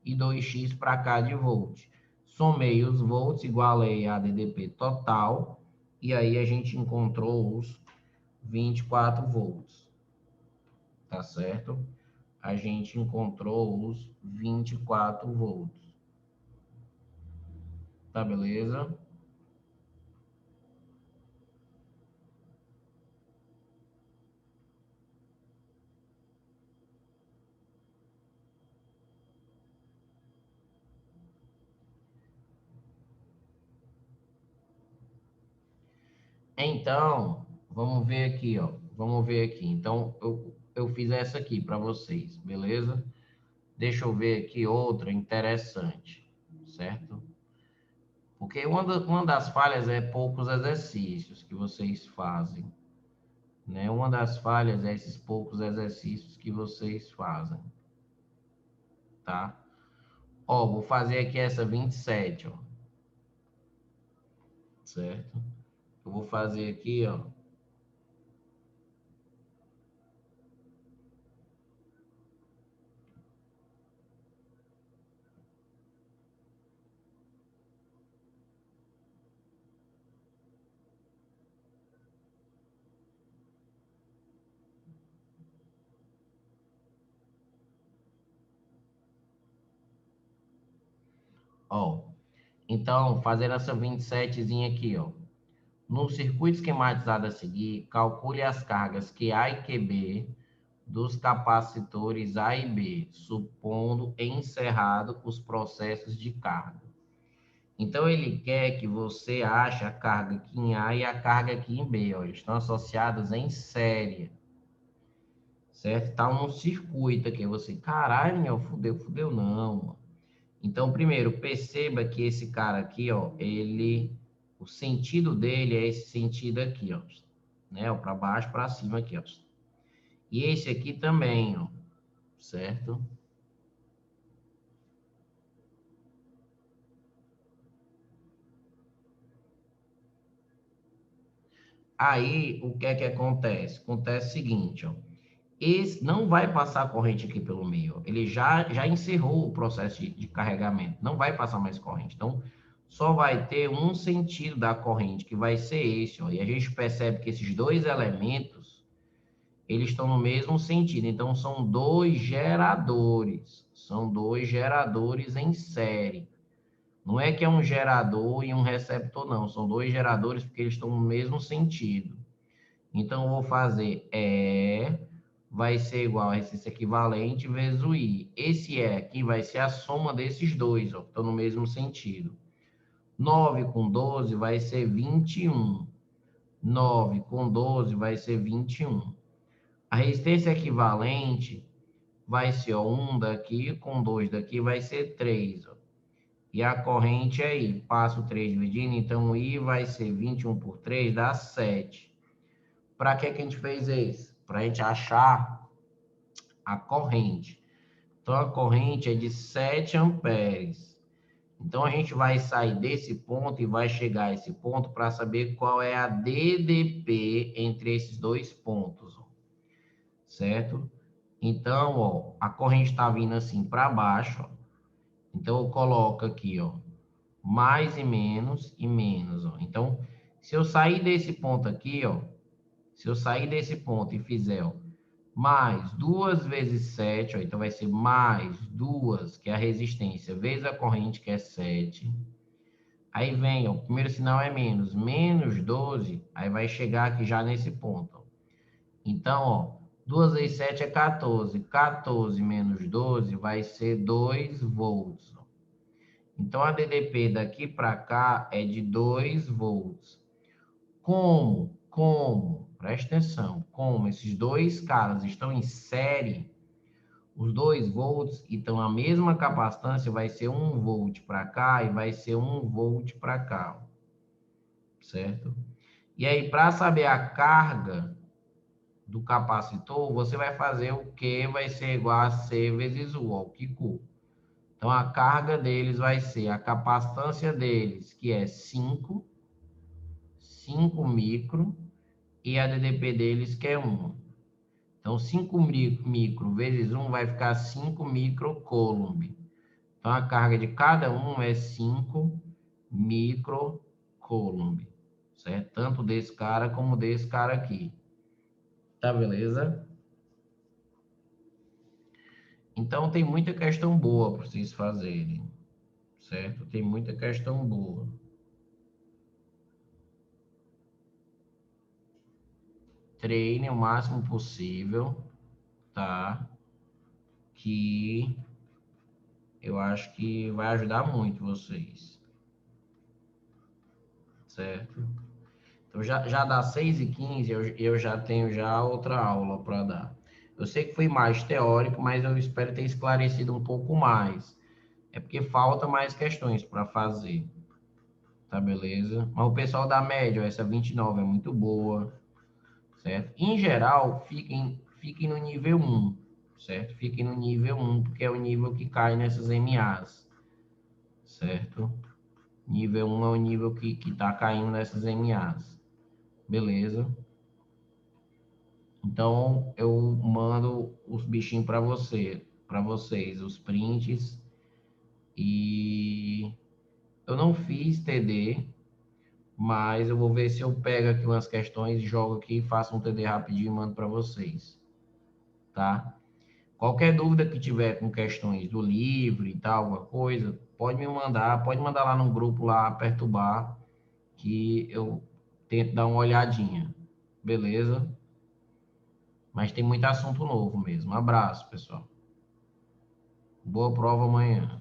e 2x para cá de volt. Somei os volts, igualei a DDP total, e aí a gente encontrou os 24 volts, tá certo? A gente encontrou os 24 volts, tá beleza? Então, vamos ver aqui, ó. Vamos ver aqui. Então, eu fiz essa aqui para vocês, beleza? Deixa eu ver aqui outra interessante, certo? Porque uma das falhas é poucos exercícios que vocês fazem, né? Uma das falhas é esses poucos exercícios que vocês fazem, tá? Ó, vou fazer aqui essa 27, ó, certo? Eu vou fazer aqui, ó. Ó, então, fazendo essa 27zinha aqui, ó. No circuito esquematizado a seguir, calcule as cargas QA e QB dos capacitores A e B, supondo encerrado os processos de carga. Então, ele quer que você ache a carga aqui em A e a carga aqui em B, ó. Eles estão associados em série, certo? Tá um circuito aqui. Você, caralho, fudeu não, mano. Então, primeiro, perceba que esse cara aqui, ó, o sentido dele é esse sentido aqui, ó, né? Para baixo, para cima aqui, ó. E esse aqui também, ó, certo? Aí, o que é que acontece? Acontece o seguinte, ó, esse não vai passar corrente aqui pelo meio, ó. Ele já encerrou o processo de carregamento, não vai passar mais corrente. Então, só vai ter um sentido da corrente, que vai ser esse, ó. E a gente percebe que esses dois elementos eles estão no mesmo sentido. Então, são dois geradores. São dois geradores em série. Não é que é um gerador e um receptor, não. São dois geradores porque eles estão no mesmo sentido. Então, eu vou fazer E vai ser igual a resistência equivalente vezes o I. Esse E aqui vai ser a soma desses dois, ó, que estão no mesmo sentido. 9 com 12 vai ser 21. 9 com 12 vai ser 21. A resistência equivalente vai ser ó, 1 daqui com 2 daqui, vai ser 3. Ó. E a corrente aí, passo 3 dividindo, então o I vai ser 21 por 3, dá 7. Para que a gente fez isso? Para a gente achar a corrente. Então, a corrente é de 7 amperes. Então, a gente vai sair desse ponto e vai chegar a esse ponto para saber qual é a DDP entre esses dois pontos, ó. Certo? Então, ó, a corrente está vindo assim para baixo, ó. Então, eu coloco aqui, ó, mais e menos, ó. Então, Se eu sair desse ponto aqui, ó, se eu sair desse ponto e fizer, ó, mais 2 vezes 7, ó, então vai ser mais 2, que é a resistência, vezes a corrente, que é 7. Aí vem, ó, o primeiro sinal é menos, menos 12, aí vai chegar aqui já nesse ponto, ó. Então, ó, 2 vezes 7 é 14. 14 menos 12 vai ser 2 volts. Então, a DDP daqui para cá é de 2 volts. Presta atenção, como esses dois caras estão em série, os 2 volts, então a mesma capacitância vai ser 1 volt para cá e vai ser 1 volt para cá, certo? E aí, para saber a carga do capacitor, você vai fazer o Q vai ser igual a C vezes U, ó, o Q. Então, a carga deles vai ser a capacitância deles, que é 5 micro, e a DDP deles, que é 1. Então, 5 micro vezes 1 vai ficar 5 microcoulomb. Então, a carga de cada um é 5 microcoulomb, certo? Tanto desse cara como desse cara aqui. Tá, beleza? Então, tem muita questão boa para vocês fazerem, certo? Tem muita questão boa. Treine o máximo possível, tá? Que eu acho que vai ajudar muito vocês, certo? Então, já dá 6h15, eu já tenho já outra aula para dar. Eu sei que foi mais teórico, mas eu espero ter esclarecido um pouco mais. É porque falta mais questões para fazer, tá beleza? Mas o pessoal da média, essa 29 é muito boa, certo? Em geral, fiquem no nível 1, certo? Fiquem no nível 1, porque é o nível que cai nessas MAs, certo? Nível 1 é o nível que tá caindo nessas MAs, beleza? Então, eu mando os bichinhos para vocês, os prints, e eu não fiz TD, mas eu vou ver se eu pego aqui umas questões, jogo aqui, faço um TD rapidinho e mando para vocês, tá? Qualquer dúvida que tiver com questões do livro e tal, alguma coisa, pode mandar lá no grupo lá, perturbar, que eu tento dar uma olhadinha, beleza? Mas tem muito assunto novo mesmo. Abraço, pessoal. Boa prova amanhã.